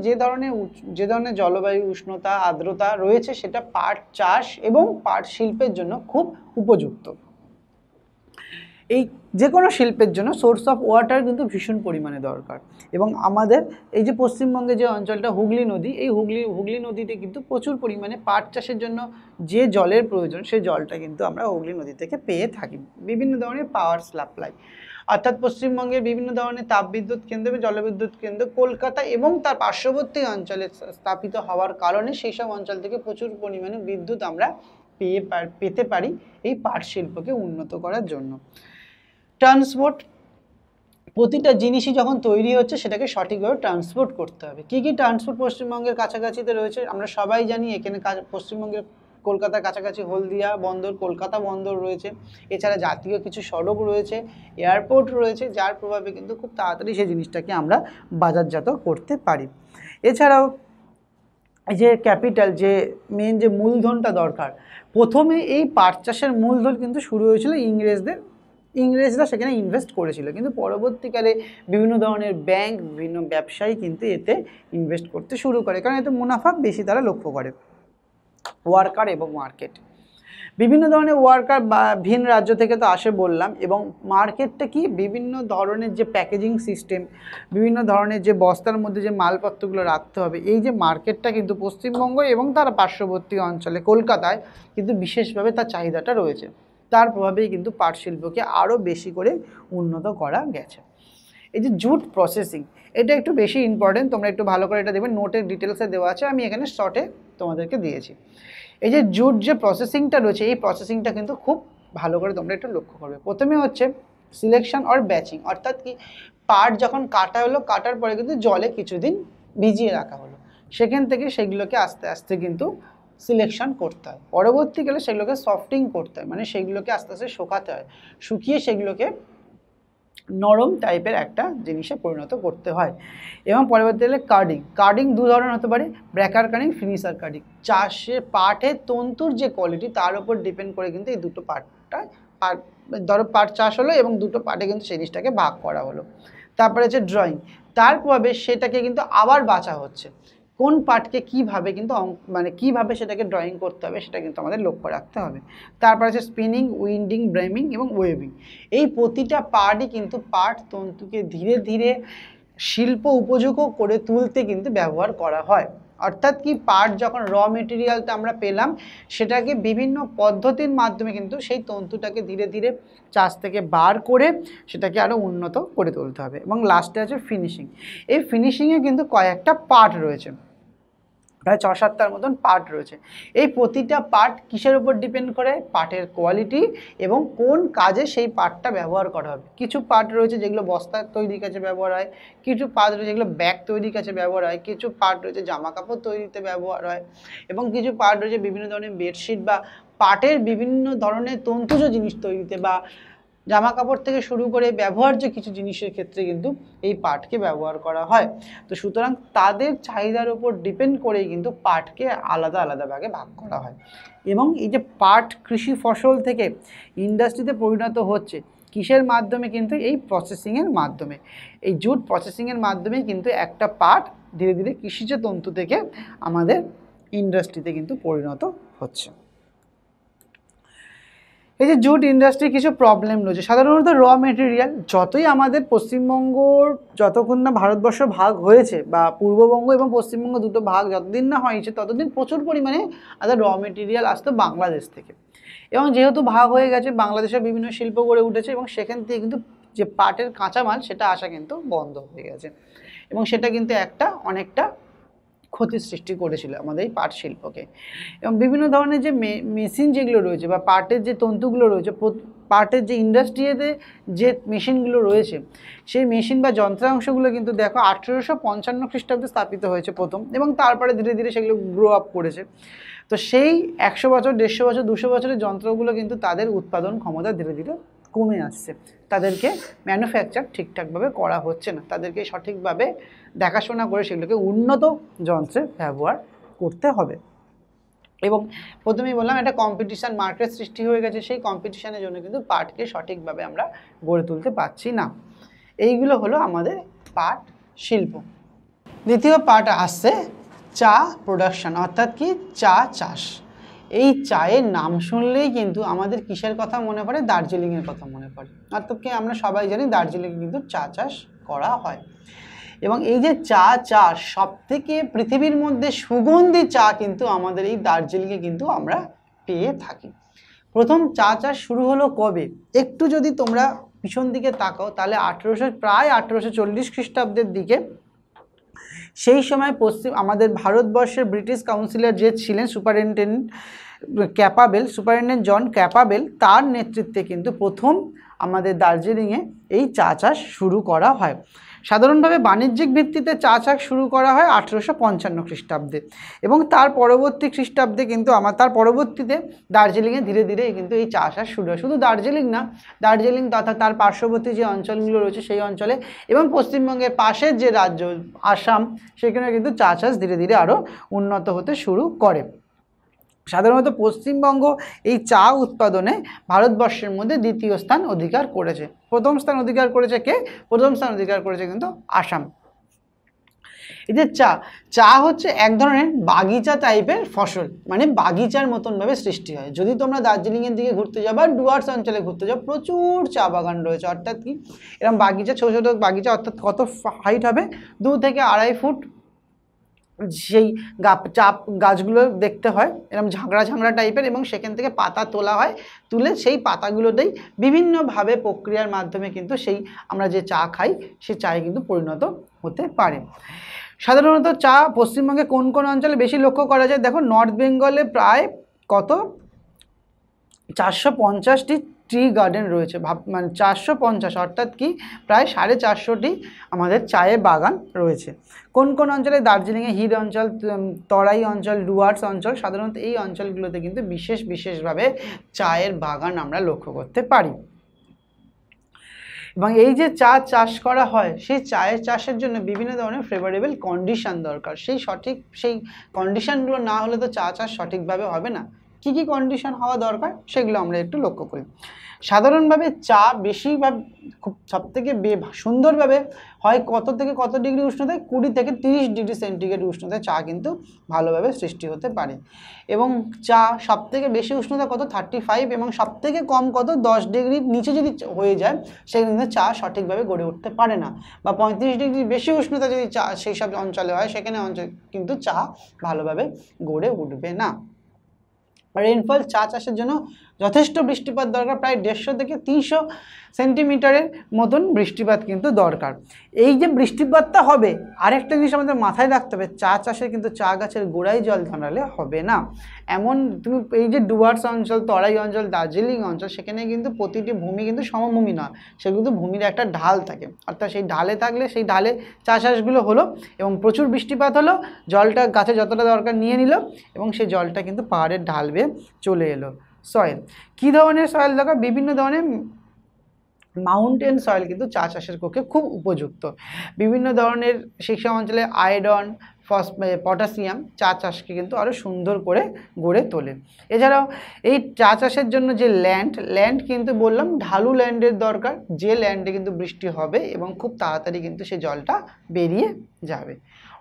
যে ধরনের জলবায়ু, উষ্ণতা, আর্দ্রতা রয়েছে সেটা পাট চাষ এবং পাট শিল্পের জন্য খুব উপযুক্ত। এই যে কোনো শিল্পের জন্য সোর্স অফ ওয়াটার কিন্তু ভীষণ পরিমাণে দরকার, এবং আমাদের এই যে পশ্চিমবঙ্গে যে অঞ্চলটা হুগলি নদী, এই হুগলি নদীতে কিন্তু প্রচুর পরিমাণে পাট চাষের জন্য যে জলের প্রয়োজন সেই জলটা কিন্তু আমরা হুগলি নদী থেকে পেয়ে থাকি। বিভিন্ন ধরনের পাওয়ার সাপ্লাই, অর্থাৎ পশ্চিমবঙ্গের বিভিন্ন ধরনের তাপবিদ্যুৎ কেন্দ্র এবং জলবিদ্যুৎ কেন্দ্র কলকাতা এবং তার পার্শ্ববর্তী অঞ্চলে স্থাপিত হওয়ার কারণে সেই সব অঞ্চল থেকে প্রচুর পরিমাণে বিদ্যুৎ আমরা পেতে পারি এই পাট শিল্পকে উন্নত করার জন্য। ট্রান্সপোর্ট, প্রতিটা জিনিসই যখন তৈরি হচ্ছে সেটাকে সঠিকভাবে ট্রান্সপোর্ট করতে হবে। কী কী ট্রান্সপোর্ট পশ্চিমবঙ্গের কাছাকাছিতে রয়েছে? আমরা সবাই জানি এখানে পশ্চিমবঙ্গের কলকাতার কাছাকাছি হলদিয়া বন্দর, কলকাতা বন্দর রয়েছে। এছাড়া জাতীয় কিছু সড়ক রয়েছে, এয়ারপোর্ট রয়েছে, যার প্রভাবে কিন্তু খুব তাড়াতাড়ি সেই জিনিসটাকে আমরা বাজারজাত করতে পারি। এছাড়াও এই যে ক্যাপিটাল, যে মেন যে মূলধনটা দরকার, প্রথমে এই পাট চাষের মূলধন কিন্তু শুরু হয়েছিল ইংরেজরা সেখানে ইনভেস্ট করেছিল, কিন্তু পরবর্তীকালে বিভিন্ন ধরনের ব্যাংক, বিভিন্ন ব্যবসায়ী কিন্তু এতে ইনভেস্ট করতে শুরু করে, কারণ এতে মুনাফা বেশি তারা লক্ষ্য করে। ওয়ার্কার এবং মার্কেট, বিভিন্ন ধরনের ওয়ার্কার বা ভিন রাজ্য থেকে তো আসে বললাম, এবং মার্কেটটা কি, বিভিন্ন ধরনের যে প্যাকেজিং সিস্টেম, বিভিন্ন ধরনের যে বস্তার মধ্যে যে মালপত্রগুলো রাখতে হবে, এই যে মার্কেটটা কিন্তু পশ্চিমবঙ্গ এবং তার পার্শ্ববর্তী অঞ্চলে কলকাতায় কিন্তু বিশেষভাবে তার চাহিদাটা রয়েছে। তার প্রভাবেই কিন্তু পাট শিল্পকে আরও বেশি করে উন্নত করা গেছে। এই যে জুট প্রসেসিং, এটা একটু বেশি ইম্পর্টেন্ট, তোমরা একটু ভালো করে এটা দেবে, নোটের ডিটেলসে দেওয়া আছে, আমি এখানে শর্টে তোমাদেরকে দিয়েছি। এই যে জুট যে প্রসেসিংটা রয়েছে, এই প্রসেসিংটা কিন্তু খুব ভালো করে তোমরা একটু লক্ষ্য করবে। প্রথমে হচ্ছে সিলেকশন আর ব্যাচিং, অর্থাৎ কি, পাট যখন কাটা হলো, কাটার পরে কিন্তু জলে কিছুদিন ভিজিয়ে রাখা হলো, সেখান থেকে সেগুলোকে আস্তে আস্তে কিন্তু সিলেকশন করতে হয়, পরবর্তীকালে সেগুলোকে সফটিং করতে হয়, মানে সেগুলোকে আস্তে আস্তে শুকাতে হয়, শুকিয়ে সেগুলোকে নরম টাইপের একটা জিনিসে পরিণত করতে হয়। এবং পরবর্তীকালে কার্ডিং দু ধরনের হতে পারে, ব্র্যাকার কার্ডিং, ফিনিশার কার্ডিং। পাটের তন্তুর যে কোয়ালিটি তার উপর ডিপেন্ড করে কিন্তু এই দুটো ধরো পাট চাষ হলো এবং দুটো পার্টে কিন্তু সেই জিনিসটাকে ভাগ করা হলো। তারপরে হচ্ছে ড্রয়িং, তার প্রভাবে সেটাকে কিন্তু আবার বাঁচা হচ্ছে, কোন পার্টকে কীভাবে কিন্তু কীভাবে সেটাকে ড্রয়িং করতে হবে সেটা কিন্তু আমাদের লক্ষ্য রাখতে হবে। তারপর আছে স্পিনিং, উইন্ডিং, ব্রেমিং এবং ওয়েভিং। এই প্রতিটা পার্টই কিন্তু পাট তন্তুকে ধীরে ধীরে শিল্প উপযোগী করে তুলতে কিন্তু ব্যবহার করা হয়। অর্থাৎ কি, পাট যখন র মেটেরিয়ালটা আমরা পেলাম, সেটাকে বিভিন্ন পদ্ধতির মাধ্যমে কিন্তু সেই তন্তুটাকে ধীরে ধীরে চাষ থেকে বার করে সেটাকে আরও উন্নত করে তুলতে হবে। এবং লাস্টে আছে ফিনিশিং। এই ফিনিশিংয়ে কিন্তু কয়েকটা পার্ট রয়েছে, প্রায় 6-7টার মতন পার্ট রয়েছে। এই প্রতিটা পার্ট কিসের উপর ডিপেন্ড করে, পাটের কোয়ালিটি এবং কোন কাজে সেই পার্টটা ব্যবহার করা হবে। কিছু পার্ট রয়েছে যেগুলো বস্তা তৈরির কাজে ব্যবহার হয়, কিছু পার্ট রয়েছে যেগুলো ব্যাগ তৈরির কাজে ব্যবহার হয়, কিছু পার্ট রয়েছে জামা কাপড় তৈরিতে ব্যবহার হয়, এবং কিছু পার্ট রয়েছে বিভিন্ন ধরনের বেডশিট বা পাটের বিভিন্ন ধরনের তন্তুজ জিনিস তৈরিতে বা জামা কাপড় থেকে শুরু করে ব্যবহার্য কিছু জিনিসের ক্ষেত্রে কিন্তু এই পাটকে ব্যবহার করা হয়। তো সুতরাং তাদের চাহিদার উপর ডিপেন্ড করেই কিন্তু পাটকে আলাদা আলাদা ভাগে ভাগ করা হয়। এবং এই যে পাট কৃষি ফসল থেকে ইন্ডাস্ট্রিতে পরিণত হচ্ছে কিসের মাধ্যমে, কিন্তু এই প্রসেসিংয়ের মাধ্যমে, এই জুট প্রসেসিংয়ের মাধ্যমেই কিন্তু একটা পাট ধীরে ধীরে কৃষিজ তন্তু থেকে আমাদের ইন্ডাস্ট্রিতে কিন্তু পরিণত হচ্ছে। এই যে জুট ইন্ডাস্ট্রি কিছু প্রবলেম রয়েছে, সাধারণত র মেটেরিয়াল যতই আমাদের পশ্চিমবঙ্গর, যতক্ষণ না ভারতবর্ষ ভাগ হয়েছে বা পূর্ববঙ্গ এবং পশ্চিমবঙ্গ দুটো ভাগ যতদিন না হয়েছে ততদিন প্রচুর পরিমাণে আমাদের র মেটেরিয়াল আসতো বাংলাদেশ থেকে। এবং যেহেতু ভাগ হয়ে গেছে, বাংলাদেশের বিভিন্ন শিল্প গড়ে উঠেছে এবং সেখান থেকে কিন্তু যে পাটের কাঁচামাল সেটা আসা কিন্তু বন্ধ হয়ে গেছে, এবং সেটা কিন্তু অনেকটা ক্ষতির সৃষ্টি করেছিল আমাদের এই পাট শিল্পকে। এবং বিভিন্ন ধরনের যে মেশিন যেগুলো রয়েছে বা পাটের যে তন্তুগুলো রয়েছে, পাটের যে ইন্ডাস্ট্রিতে যে মেশিনগুলো রয়েছে, সেই মেশিন বা যন্ত্রাংশগুলো কিন্তু দেখো 1855 খ্রিস্টাব্দে স্থাপিত হয়েছে প্রথম, এবং তারপরে ধীরে ধীরে সেগুলো গ্রো আপ করেছে। তো সেই 100 বছর, 150 বছর, 200 বছরের যন্ত্রগুলো কিন্তু তাদের উৎপাদন ক্ষমতা ধীরে ধীরে কমে আসছে, তাদেরকে ম্যানুফ্যাকচার ঠিকঠাকভাবে করা হচ্ছে না, তাদেরকে সঠিকভাবে দেখাশোনা করে সেগুলোকে উন্নত যন্ত্রে ব্যবহার করতে হবে। এবং প্রথমেই বললাম একটা কম্পিটিশান মার্কেট সৃষ্টি হয়ে গেছে, সেই কম্পিটিশানের জন্য কিন্তু পাটকে সঠিকভাবে আমরা গড়ে তুলতে পারছি না। এইগুলো হলো আমাদের পাট শিল্প। দ্বিতীয় পার্ট আসছে চা প্রোডাকশন, অর্থাৎ কি, চা চাষ। এই চায়ের নাম শুনলেই কিন্তু আমাদের কিসের কথা মনে পড়ে, দার্জিলিংয়ের কথা মনে পড়ে। অর্থাৎ কি, আমরা সবাই জানি দার্জিলিংয়ে কিন্তু চা চাষ করা হয়। এবং এই যে চা চাষ, সবথেকে পৃথিবীর মধ্যে সুগন্ধি চা কিন্তু আমাদের এই দার্জিলিংয়ে কিন্তু আমরা পেয়ে থাকি। প্রথম চা চাষ শুরু হলো কবে, একটু যদি তোমরা পিছন দিকে তাকাও তাহলে প্রায় 1840 খ্রিস্টাব্দের দিকে। সেই সময় আমাদের ভারতবর্ষের ব্রিটিশ কাউন্সিলর যে ছিলেন সুপারিনটেন্ডেন্ট জন ক্যাপাবেল, তার নেতৃত্বে কিন্তু প্রথম আমাদের দার্জিলিংয়ে এই চা চাষ শুরু করা হয়। সাধারণভাবে বাণিজ্যিক ভিত্তিতে চা চাষ শুরু করা হয় 1855 খ্রিস্টাব্দে, এবং তার পরবর্তী খ্রিস্টাব্দে কিন্তু তার পরবর্তীতে দার্জিলিংয়ে ধীরে ধীরে কিন্তু এই চা চাষ শুরু হয়। শুধু দার্জিলিং না, দার্জিলিং তথা তার পার্শ্ববর্তী যে অঞ্চলগুলো রয়েছে সেই অঞ্চলে এবং পশ্চিমবঙ্গের পাশের যে রাজ্য আসাম, সেখানে কিন্তু চা চাষ ধীরে ধীরে আরও উন্নত হতে শুরু করে। সাধারণত পশ্চিমবঙ্গ এই চা উৎপাদনে ভারতবর্ষের মধ্যে দ্বিতীয় স্থান অধিকার করেছে। প্রথম স্থান অধিকার করেছে কে? প্রথম স্থান অধিকার করেছে কিন্তু আসাম। এই যে চা হচ্ছে এক ধরনের বাগিচা টাইপের ফসল, মানে বাগিচার মতনভাবে সৃষ্টি হয়। যদি তোমরা দার্জিলিংয়ের দিকে ঘুরতে যাও বা ডুয়ার্স অঞ্চলে ঘুরতে যাও, প্রচুর চা বাগান রয়েছে। অর্থাৎ কি, এরকম বাগিচা, ছোটো ছোটো বাগিচা, অর্থাৎ কত হাইট হবে, 2 থেকে 2.5 ফুট সেই চাপ গাছগুলো দেখতে হয় এরকম ঝাঁকড়া ঝাঁকড়া টাইপের, এবং সেখান থেকে পাতা তোলা হয়। তুলে সেই পাতাগুলোতেই বিভিন্নভাবে প্রক্রিয়ার মাধ্যমে কিন্তু সেই আমরা যে চা খাই সেই চায়ে কিন্তু পরিণত হতে পারে। সাধারণত চা পশ্চিমবঙ্গে কোন কোন অঞ্চলে বেশি লক্ষ্য করা যায়? দেখো, নর্থ বেঙ্গলে প্রায় কত 450টি টি গার্ডেন রয়েছে। মানে 450, অর্থাৎ কি প্রায় 450টি আমাদের চায়ের বাগান রয়েছে। কোন কোন অঞ্চলে? দার্জিলিংয়ে হিল অঞ্চল, তরাই অঞ্চল, ডুয়ার্স অঞ্চল। সাধারণত এই অঞ্চলগুলোতে কিন্তু বিশেষভাবে চায়ের বাগান আমরা লক্ষ্য করতে পারি। এবং এই যে চা চাষ করা হয়, সেই চায়ের চাষের জন্য বিভিন্ন ধরনের ফেভারেবল কন্ডিশন দরকার। সেই কন্ডিশনগুলো না হলে তো চা চাষ সঠিকভাবে হবে না। কি কি কন্ডিশন হওয়া দরকার সেগুলো আমরা একটু লক্ষ্য করি। সাধারণভাবে চা বেশিরভাবে খুব সবথেকে সুন্দরভাবে হয় কত থেকে কত ডিগ্রি উষ্ণতায়? 20 থেকে 30 ডিগ্রি সেন্টিগ্রেড উষ্ণতায় চা কিন্তু ভালোভাবে সৃষ্টি হতে পারে। এবং চা সবথেকে বেশি উষ্ণতা কত? 35, এবং সবথেকে কম কত? 10 ডিগ্রির নিচে যদি হয়ে যায় সেখানে কিন্তু চা সঠিকভাবে গড়ে উঠতে পারে না। বা 35 ডিগ্রি বেশি উষ্ণতা যদি চা সেই সব অঞ্চলে হয়, সেখানে কিন্তু চা ভালোভাবে গড়ে উঠবে না। রেইনফল চা চাষের জন্য যথেষ্ট বৃষ্টিপাত দরকার, প্রায় 150 থেকে 300 সেন্টিমিটারের মতন বৃষ্টিপাত কিন্তু দরকার। এই যে বৃষ্টিপাতটা হবে, আরেকটা জিনিস আমাদের মাথায় রাখতে হবে, চা চাষে কিন্তু চা গাছের গোড়ায় জল ঢালালে হবে না। এমন তুমি এই যে ডুয়ার্স অঞ্চল, তরাই অঞ্চল, দার্জিলিং অঞ্চল, সেখানে কিন্তু প্রতিটি ভূমি কিন্তু সমভূমি নয়, সেগুলো কিন্তু ভূমির একটা ঢাল থাকে। অর্থাৎ সেই ঢালে থাকলে সেই ঢালে চা চাষগুলো হলো এবং প্রচুর বৃষ্টিপাত হলো, জলটা গাছে যতটা দরকার নিয়ে নিল, এবং সেই জলটা কিন্তু পাহাড়ের ঢাল বেয়ে চলে এলো। সয়েল, কী ধরনের সয়েল দরকার? বিভিন্ন ধরনের মাউন্টেন সয়েল কিন্তু চা চাষের পক্ষে খুব উপযুক্ত। বিভিন্ন ধরনের সেই সব অঞ্চলে আয়রন, পটাশিয়াম চা চাষকে কিন্তু আরও সুন্দর করে গড়ে তোলে। এছাড়াও এই চা চাষের জন্য যে ল্যান্ড কিন্তু বললাম ঢালু ল্যান্ডের দরকার, যে ল্যান্ডে কিন্তু বৃষ্টি হবে এবং খুব তাড়াতাড়ি কিন্তু সে জলটা বেরিয়ে যাবে।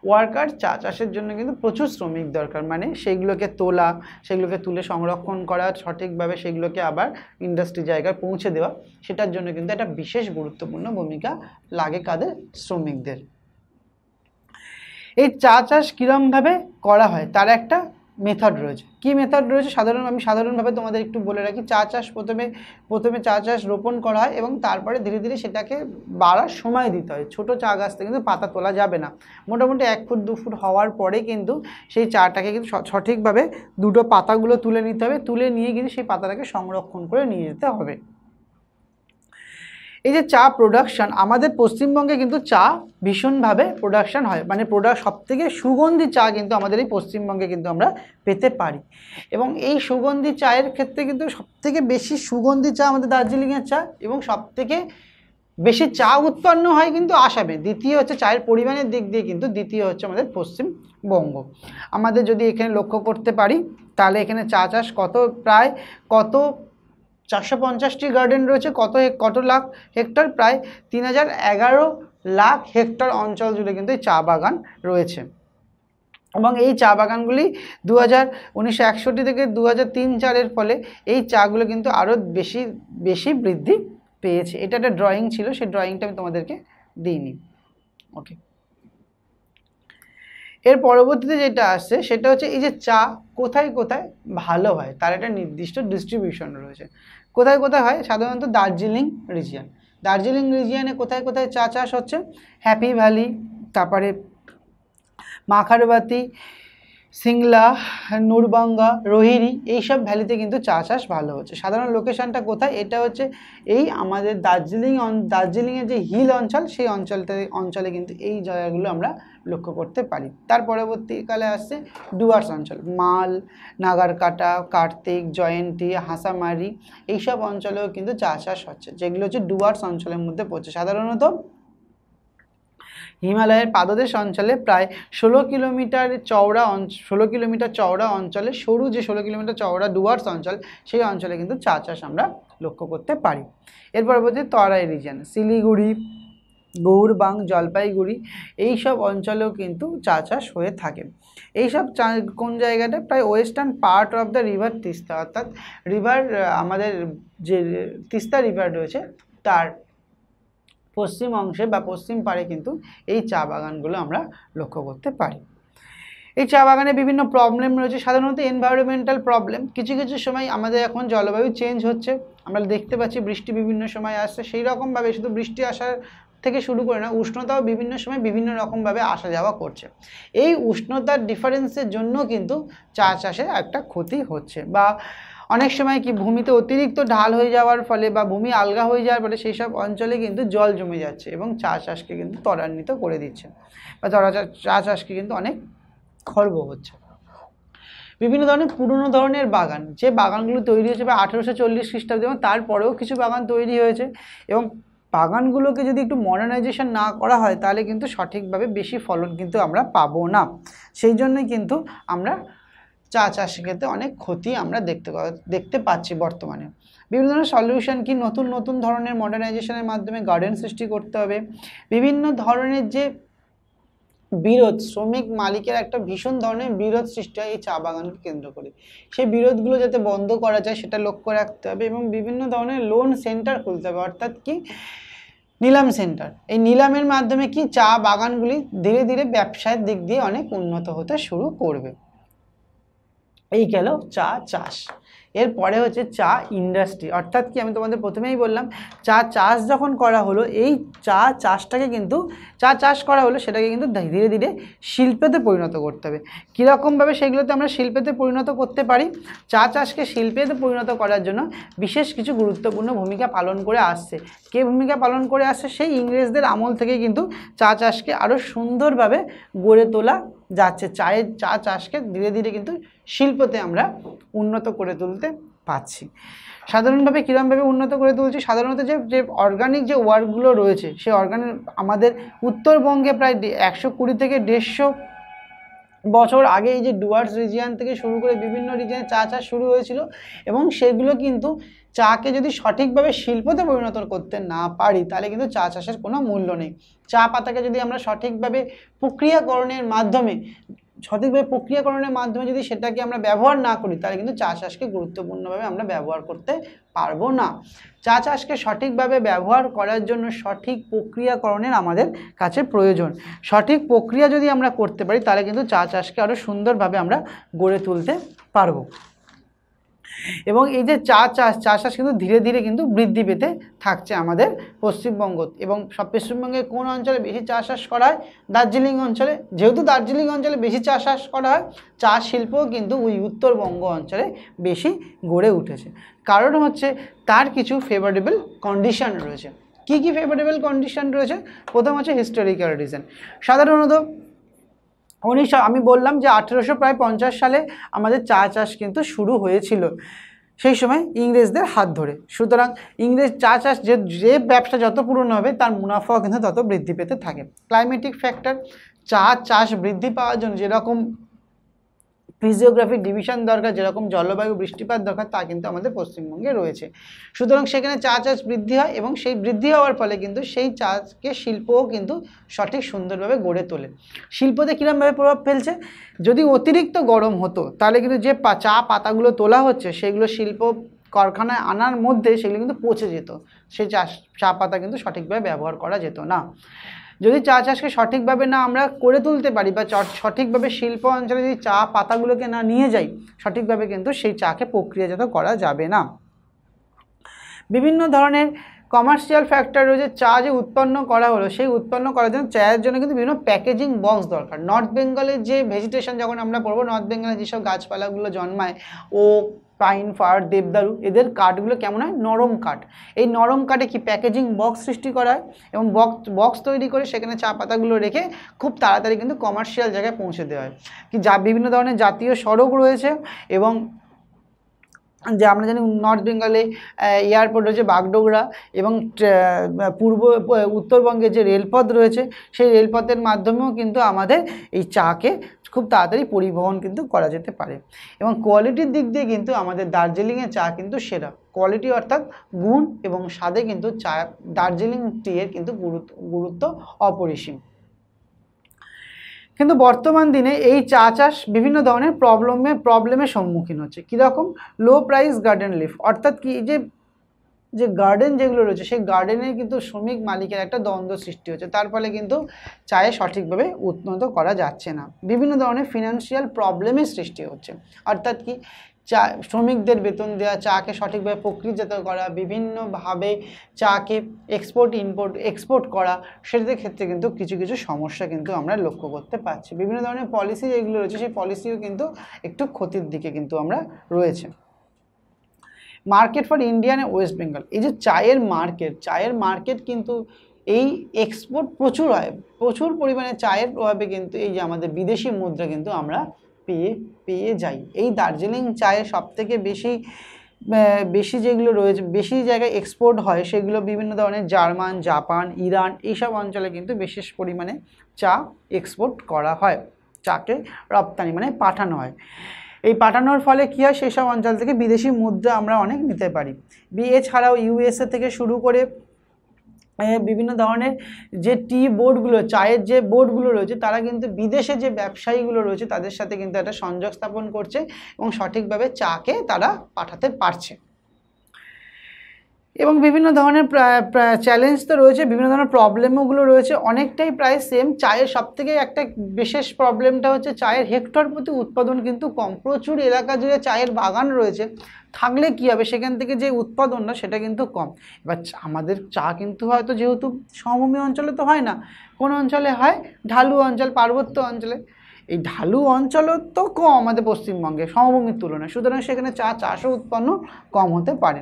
ওয়ার্কার, চা চাষের জন্য কিন্তু প্রচুর শ্রমিক দরকার, মানে সেইগুলোকে তোলা, সেগুলোকে তুলে সংরক্ষণ করা, সঠিকভাবে সেগুলোকে আবার ইন্ডাস্ট্রি জায়গায় পৌঁছে দেওয়া, সেটার জন্য কিন্তু একটা বিশেষ গুরুত্বপূর্ণ ভূমিকা লাগে কাদের? শ্রমিকদের। এই চা চাষ কীরমভাবে করা হয় তার একটা মেথড রয়েছে। কি মেথড রয়েছে? আমি সাধারণভাবে তোমাদের একটু বলে রাখি। চা চাষ প্রথমে চা চাষ রোপণ করা হয় এবং তারপরে ধীরে ধীরে সেটাকে বাড়ার সময় দিতে হয়। ছোটো চা গাছ থেকে কিন্তু পাতা তোলা যাবে না। মোটামুটি 1 ফুট 2 ফুট হওয়ার পরে কিন্তু সেই চাটাকে কিন্তু সঠিকভাবে দুটো পাতাগুলো তুলে নিতে হবে। তুলে নিয়ে কিন্তু সেই পাতাটাকে সংরক্ষণ করে নিয়ে যেতে হবে। এই যে চা প্রোডাকশান, আমাদের পশ্চিমবঙ্গে কিন্তু চা ভীষণভাবে প্রোডাকশান হয়, মানে সবথেকে সুগন্ধি চা কিন্তু আমাদের এই পশ্চিমবঙ্গে কিন্তু আমরা পেতে পারি। এবং এই সুগন্ধি চায়ের ক্ষেত্রে কিন্তু সবথেকে বেশি সুগন্ধি চা আমাদের দার্জিলিংয়ের চা, এবং সবথেকে বেশি চা উৎপন্ন হয় কিন্তু আসামে। দ্বিতীয় হচ্ছে চায়ের পরিমাণের দিক দিয়ে, কিন্তু দ্বিতীয় হচ্ছে আমাদের পশ্চিমবঙ্গ। আমাদের যদি এখানে লক্ষ্য করতে পারি তাহলে এখানে চা চাষ প্রায় 450টি গার্ডেন রয়েছে। কত লাখ হেক্টর? প্রায় 3011 লাখ হেক্টর অঞ্চল জুড়ে কিন্তু এই চা বাগান রয়েছে। এবং এই চা বাগানগুলি 1961 থেকে 2003-04 ফলে এই চাগুলো কিন্তু আরও বেশি বৃদ্ধি পেয়েছে। এটা একটা ড্রয়িং ছিল, সেই ড্রয়িংটা আমি তোমাদেরকে দিইনি। ওকে, এর পরবর্তীতে যেটা আসছে সেটা হচ্ছে এই যে চা কোথায় কোথায় ভালো হয় তার একটা নির্দিষ্ট ডিস্ট্রিবিউশন রয়েছে। কোথায় কোথায় হয়? সাধারণত দার্জিলিং রিজিয়নে কোথায় কোথায় চা চাষ হচ্ছে? হ্যাপি ভ্যালি, তারপরে মাখারবাতি, সিংলা, নুরবাঙ্গা, রোহিরি এইসব ভ্যালিতে কিন্তু চা চাষ ভালো হচ্ছে। সাধারণ লোকেশনটা কোথায়? এটা হচ্ছে এই আমাদের দার্জিলিংয়ের যে হিল অঞ্চল, সেই অঞ্চলে কিন্তু এই জায়গাগুলো আমরা লক্ষ্য করতে পারি। তার পরবর্তীকালে আসছে ডুয়ার্স অঞ্চল, মাল, নাগারকাটা, কার্তিক, জয়ন্তী, হাসামারি এইসব অঞ্চলেও কিন্তু চা চাষ হচ্ছে, যেগুলো হচ্ছে ডুয়ার্স অঞ্চলের মধ্যে পড়ছে। সাধারণত হিমালয়ের পাদদেশ অঞ্চলে প্রায় 16 কিলোমিটার চওড়া অঞ্চলে, সরু যে 16 কিলোমিটার চওড়া ডুয়ার্স অঞ্চল, সেই অঞ্চলে কিন্তু চা চাষ আমরা লক্ষ্য করতে পারি। এর পরবর্তী তরাই রিজিয়ন, শিলিগুড়ি, গৌরবাং, জলপাইগুড়ি এইসব অঞ্চলেও কিন্তু চা চাষ হয়ে থাকে। এইসব কোন জায়গাটা? প্রায় western part of the river Teesta, অর্থাৎ আমাদের যে তিস্তা রিভার রয়েছে তার পশ্চিম অংশে বা পশ্চিম পাড়ে কিন্তু এই চা বাগানগুলো আমরা লক্ষ্য করতে পারি। এই চা বাগানে বিভিন্ন প্রবলেম রয়েছে, সাধারণত এনভায়রনমেন্টাল প্রবলেম। কিছু কিছু সময় আমাদের এখন জলবায়ু চেঞ্জ হচ্ছে, আমরা দেখতে পাচ্ছি বৃষ্টি বিভিন্ন সময় আসছে, সেই রকমভাবে শুধু বৃষ্টি আসার থেকে শুরু করে না, উষ্ণতাও বিভিন্ন সময় বিভিন্ন রকমভাবে আসা যাওয়া করছে। এই উষ্ণতার ডিফারেন্সের জন্য কিন্তু চা চাষে একটা ক্ষতি হচ্ছে, বা অনেক সময় কি ভূমিতে অতিরিক্ত ঢাল হয়ে যাওয়ার ফলে বা ভূমি আলগা হয়ে যাওয়ার ফলে সেই সব অঞ্চলে কিন্তু জল জমে যাচ্ছে এবং চা চাষকে কিন্তু ত্বরান্বিত করে দিচ্ছে, বা চা চাষকে কিন্তু অনেক খর্ব হচ্ছে। বিভিন্ন ধরনের পুরনো ধরনের বাগান, যে বাগানগুলো তৈরি হয়েছে বা 1840 খ্রিস্টাব্দে, এবং তারপরেও কিছু বাগান তৈরি হয়েছে, এবং বাগানগুলোকে যদি একটু মডার্নাইজেশন না করা হয় তাহলে কিন্তু সঠিকভাবে বেশি ফলন কিন্তু আমরা পাবো না। সেই জন্যই কিন্তু আমরা চা চাষের ক্ষেত্রে অনেক ক্ষতি আমরা দেখতে পাচ্ছি বর্তমানে। বিভিন্ন ধরনের সলিউশন কি? নতুন ধরনের মডার্নাইজেশনের মাধ্যমে গার্ডেন সৃষ্টি করতে হবে। বিভিন্ন ধরনের যে বিরোধ, শ্রমিক মালিকের একটা ভীষণ ধরনের বিরোধ সৃষ্টি হয় এই চা বাগানকে কেন্দ্র করে, সেই বিরোধগুলো যাতে বন্ধ করা যায় সেটা লক্ষ্য রাখতে হবে, এবং বিভিন্ন ধরনের লোন সেন্টার খুলতে হবে, অর্থাৎ কি নিলাম সেন্টার। এই নিলামের মাধ্যমে কি চা বাগানগুলি ধীরে ধীরে ব্যবসায়ের দিক দিয়ে অনেক উন্নত হতে শুরু করবে। এই গেল চা চাষ। এরপরে হচ্ছে চা ইন্ডাস্ট্রি, অর্থাৎ কি আমি তোমাদের প্রথমেই বললাম চা চাষ যখন করা হলো, এই চা চাষটাকে কিন্তু চা চাষ করা হলো সেটাকে কিন্তু ধীরে ধীরে শিল্পেতে পরিণত করতে হবে। কীরকমভাবে সেগুলোতে আমরা শিল্পেতে পরিণত করতে পারি? চা চাষকে শিল্পেতে পরিণত করার জন্য বিশেষ কিছু গুরুত্বপূর্ণ ভূমিকা পালন করে আসছে। কে ভূমিকা পালন করে আসছে? সেই ইংরেজদের আমল থেকে কিন্তু চা চাষকে আরও সুন্দরভাবে গড়ে তোলা যাচ্ছে। চা চাষকে ধীরে ধীরে কিন্তু শিল্পতে আমরা উন্নত করে তুলতে পারছি। সাধারণভাবে কীরকমভাবে উন্নত করে তুলছি? সাধারণত যে অর্গানিক যে ওয়ার্কগুলো রয়েছে, সেই অর্গানিক আমাদের উত্তরবঙ্গে প্রায় 120 থেকে 150 বছর আগে এই যে ডুয়ার্স রিজিয়ন থেকে শুরু করে বিভিন্ন রিজিয়নে চা চাষ শুরু হয়েছিল, এবং সেগুলো কিন্তু চাকে যদি সঠিকভাবে শিল্পতে পরিণত করতে না পারি তাহলে কিন্তু চা চাষের কোনো মূল্য নেই। চা পাতাকে যদি আমরা সঠিকভাবে প্রক্রিয়াকরণের মাধ্যমে যদি সেটাকে আমরা ব্যবহার না করি তাহলে কিন্তু চা চাষকে গুরুত্বপূর্ণভাবে আমরা ব্যবহার করতে পারবো না। চা চাষকে সঠিকভাবে ব্যবহার করার জন্য সঠিক প্রক্রিয়াকরণের আমাদের কাছে প্রয়োজন। সঠিক প্রক্রিয়া যদি আমরা করতে পারি তাহলে কিন্তু চা চাষকে আরও সুন্দরভাবে আমরা গড়ে তুলতে পারবো। এবং এই যে চা চাষ কিন্তু ধীরে ধীরে কিন্তু বৃদ্ধি পেতে থাকছে আমাদের পশ্চিমবঙ্গ, এবং পশ্চিমবঙ্গের কোন অঞ্চলে বেশি চাষ করা হয়? দার্জিলিং অঞ্চলে। যেহেতু দার্জিলিং অঞ্চলে বেশি চাষ করা হয়, চা শিল্পও কিন্তু ওই উত্তরবঙ্গ অঞ্চলে বেশি গড়ে উঠেছে। কারণ হচ্ছে তার কিছু ফেভারেবল কন্ডিশন রয়েছে। কি কি ফেভারেবল কন্ডিশন রয়েছে? প্রথম হচ্ছে হিস্টোরিক্যাল রিজন। সাধারণত আমি বললাম যে 1850 সালে আমাদের চা চাষ কিন্তু শুরু হয়েছিল, সেই সময় ইংরেজদের হাত ধরে। সুতরাং চা চাষ যে ব্যবসা যত পুরনো হবে তার মুনাফাও কিন্তু তত বৃদ্ধি পেতে থাকে। ক্লাইমেটিক ফ্যাক্টর, চা চাষ বৃদ্ধি পাওয়ার জন্য যেরকম ফিজিওগ্রাফিক ডিভিশন দরকার, যেরকম জলবায়ু বৃষ্টিপাত দরকার, তা কিন্তু আমাদের পশ্চিমবঙ্গে রয়েছে। সুতরাং সেখানে চা চাষ বৃদ্ধি হয়, এবং সেই বৃদ্ধি হওয়ার ফলে কিন্তু সেই চাকে শিল্পও কিন্তু সঠিক সুন্দরভাবে গড়ে তোলে। শিল্পতে কীরকমভাবে প্রভাব ফেলছে? যদি অতিরিক্ত গরম হতো তাহলে কিন্তু যে চা পাতাগুলো তোলা হচ্ছে সেগুলো শিল্প কারখানায় আনার মধ্যে সেগুলো কিন্তু পচে যেত, সেই চা পাতা কিন্তু সঠিকভাবে ব্যবহার করা যেত না। যদি চা চাষকে সঠিকভাবে না আমরা করে তুলতে পারি, বা সঠিকভাবে শিল্প অঞ্চলে যদি চা পাতাগুলোকে না নিয়ে যাই সঠিকভাবে, কিন্তু সেই চাকে প্রক্রিয়াজাত করা যাবে না। বিভিন্ন ধরনের কমার্শিয়াল ফ্যাক্টর রয়েছে, চা যে উৎপন্ন করা হলো সেই উৎপন্ন করার জন্য চায়ের জন্য কিন্তু বিভিন্ন প্যাকেজিং বক্স দরকার। নর্থ বেঙ্গলের যে ভেজিটেশন যখন আমরা পড়বো, নর্থ বেঙ্গলে যেসব গাছপালাগুলো জন্মায়, ওক, পাইন, ফার, দেবদারু, এদের কাঠগুলো কেমন হয়? নরম কাঠ। এই নরম কাঠে কি প্যাকেজিং বক্স সৃষ্টি করা হয় এবং বক্স তৈরি করে সেখানে চা পাতাগুলো রেখে খুব তাড়াতাড়ি কিন্তু কমার্শিয়াল জায়গায় পৌঁছে দেওয়া হয়। কি যা বিভিন্ন ধরনের জাতীয় সড়ক রয়েছে এবং যে আমরা জানি নর্থ বেঙ্গলে এয়ারপোর্ট রয়েছে বাগডোগরা, এবং উত্তরবঙ্গে যে রেলপথ রয়েছে সেই রেলপথের মাধ্যমেও কিন্তু আমাদের এই চাকে খুব তাড়াতাড়ি পরিবহন কিন্তু করা যেতে পারে। এবং কোয়ালিটির দিক দিয়ে কিন্তু আমাদের দার্জিলিংয়ের চা কিন্তু সেরা। কোয়ালিটি অর্থাৎ গুণ এবং স্বাদে কিন্তু চা, দার্জিলিং টি এর কিন্তু গুরুত্ব অপরিসীম। কিন্তু বর্তমান দিনে এই চা চাষ বিভিন্ন ধরনের প্রবলেমের সম্মুখীন হচ্ছে। কীরকম? লো প্রাইস গার্ডেন লিফ, অর্থাৎ কি যে গার্ডেন যেগুলো রয়েছে সেই গার্ডেনে কিন্তু শ্রমিক মালিকের একটা দ্বন্দ্ব সৃষ্টি হচ্ছে, তার ফলে কিন্তু চায়ে সঠিকভাবে উন্নত করা যাচ্ছে না। বিভিন্ন ধরনের ফিনান্সিয়াল প্রবলেমের সৃষ্টি হচ্ছে, অর্থাৎ কি চা শ্রমিকদের বেতন দেওয়া, চাকে সঠিকভাবে প্রক্রিয়াজাত করা, বিভিন্নভাবে চাকে এক্সপোর্ট করা, সেটার ক্ষেত্রে কিন্তু কিছু কিছু সমস্যা কিন্তু আমরা লক্ষ্য করতে পারছি। বিভিন্ন ধরনের পলিসি যেগুলো রয়েছে সেই পলিসিও কিন্তু একটু ক্ষতির দিকে কিন্তু আমরা রয়েছে। Market for India and West Bengal, এই যে চায়ের মার্কেট কিন্তু এই এক্সপোর্ট প্রচুর হয়, প্রচুর পরিমাণে চায়ের প্রভাবে কিন্তু এই যে আমাদের বিদেশি মুদ্রা কিন্তু আমরা পেয়ে যাই। এই দার্জিলিং চায়ের সবথেকে বেশি যেগুলো রয়েছে, বেশি জায়গায় এক্সপোর্ট হয় সেগুলো বিভিন্ন ধরনের জার্মান, জাপান, ইরান, এইসব অঞ্চলে কিন্তু বিশেষ পরিমাণে চা এক্সপোর্ট করা হয়, চাকে রপ্তানি মানে পাঠানো হয়। এই পাঠানোর ফলে কী হয়? সেই সব অঞ্চল থেকে বিদেশি মুদ্রা আমরা অনেক নিতে পারি। এছাড়াও ইউএসএ থেকে শুরু করে বিভিন্ন ধরনের যে টি বোর্ডগুলো, চায়ের যে বোর্ডগুলো রয়েছে, তারা কিন্তু বিদেশে যে ব্যবসায়ীগুলো রয়েছে তাদের সাথে কিন্তু একটা সংযোগ স্থাপন করছে এবং সঠিকভাবে চাকে তারা পাঠাতে পারছে। এবং বিভিন্ন ধরনের চ্যালেঞ্জ তো রয়েছে, বিভিন্ন ধরনের প্রবলেমগুলো রয়েছে, অনেকটাই প্রায় সেম। চায়ের সবথেকে একটা বিশেষ প্রবলেমটা হচ্ছে চায়ের হেক্টর প্রতি উৎপাদন কিন্তু কম। প্রচুর এলাকা জুড়ে চায়ের বাগান রয়েছে, থাকলে কী হবে? সেখান থেকে যে উৎপাদনটা সেটা কিন্তু কম। এবার আমাদের চা কিন্তু হয়তো যেহেতু সমভূমি অঞ্চলে তো হয় না, কোন অঞ্চলে হয়? ঢালু অঞ্চল, পার্বত্য অঞ্চলে। এই ঢালু অঞ্চলও তো কম আমাদের পশ্চিমবঙ্গে সমভূমির তুলনায়, সুতরাং সেখানে চা চাষও উৎপন্ন কম হতে পারে।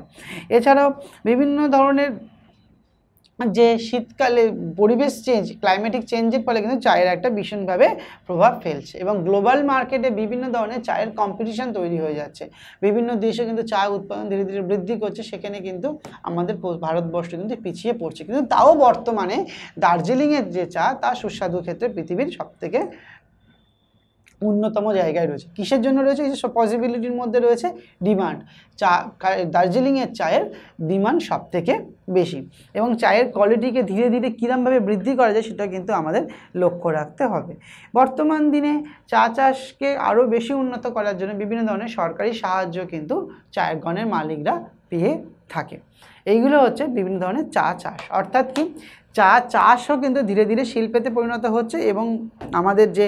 এছাড়াও বিভিন্ন ধরনের যে শীতকালে পরিবেশ ক্লাইমেটিক চেঞ্জের ফলে কিন্তু চায়ের একটা ভীষণভাবে প্রভাব ফেলছে এবং গ্লোবাল মার্কেটে বিভিন্ন ধরনের চায়ের কম্পিটিশন তৈরি হয়ে যাচ্ছে। বিভিন্ন দেশে কিন্তু চা উৎপাদন ধীরে ধীরে বৃদ্ধি করছে, সেখানে কিন্তু আমাদের ভারতবর্ষ কিন্তু পিছিয়ে পড়ছে। কিন্তু তাও বর্তমানে দার্জিলিংয়ের যে চা তা সুস্বাদু ক্ষেত্রে পৃথিবীর সবথেকে অন্যতম জায়গায় রয়েছে। কিসের জন্য রয়েছে? এই যে সব পসিবিলিটির মধ্যে রয়েছে ডিমান্ড। দার্জিলিংয়ের চায়ের ডিমান্ড সবথেকে বেশি এবং চায়ের কোয়ালিটিকে ধীরে ধীরে কীরমভাবে বৃদ্ধি করা যায় সেটা কিন্তু আমাদের লক্ষ্য রাখতে হবে। বর্তমান দিনে চা চাষকে আরও বেশি উন্নত করার জন্য বিভিন্ন ধরনের সরকারি সাহায্য কিন্তু চায়ের গণের মালিকরা পেয়ে থাকে। এইগুলো হচ্ছে বিভিন্ন ধরনের চা চাষ, অর্থাৎ কি চা চাষও কিন্তু ধীরে ধীরে শিল্পেতে পরিণত হচ্ছে এবং আমাদের যে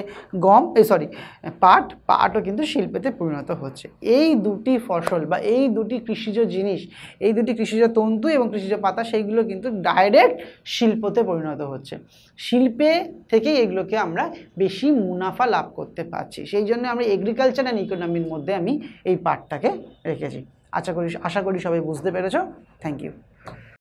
পাটও কিন্তু শিল্পেতে পরিণত হচ্ছে। এই দুটি ফসল বা এই দুটি কৃষিজ জিনিস, এই দুটি কৃষিজ তন্তু এবং কৃষিজ পাতা, সেইগুলো কিন্তু ডাইরেক্ট শিল্পতে পরিণত হচ্ছে। শিল্পে থেকেই এগুলোকে আমরা বেশি মুনাফা লাভ করতে পারছি, সেই জন্য আমরা এগ্রিকালচার অ্যান্ড ইকোনমির মধ্যে আমি এই পার্টটাকে রেখেছি। আশা করি সবাই বুঝতে পেরেছ। Thank you.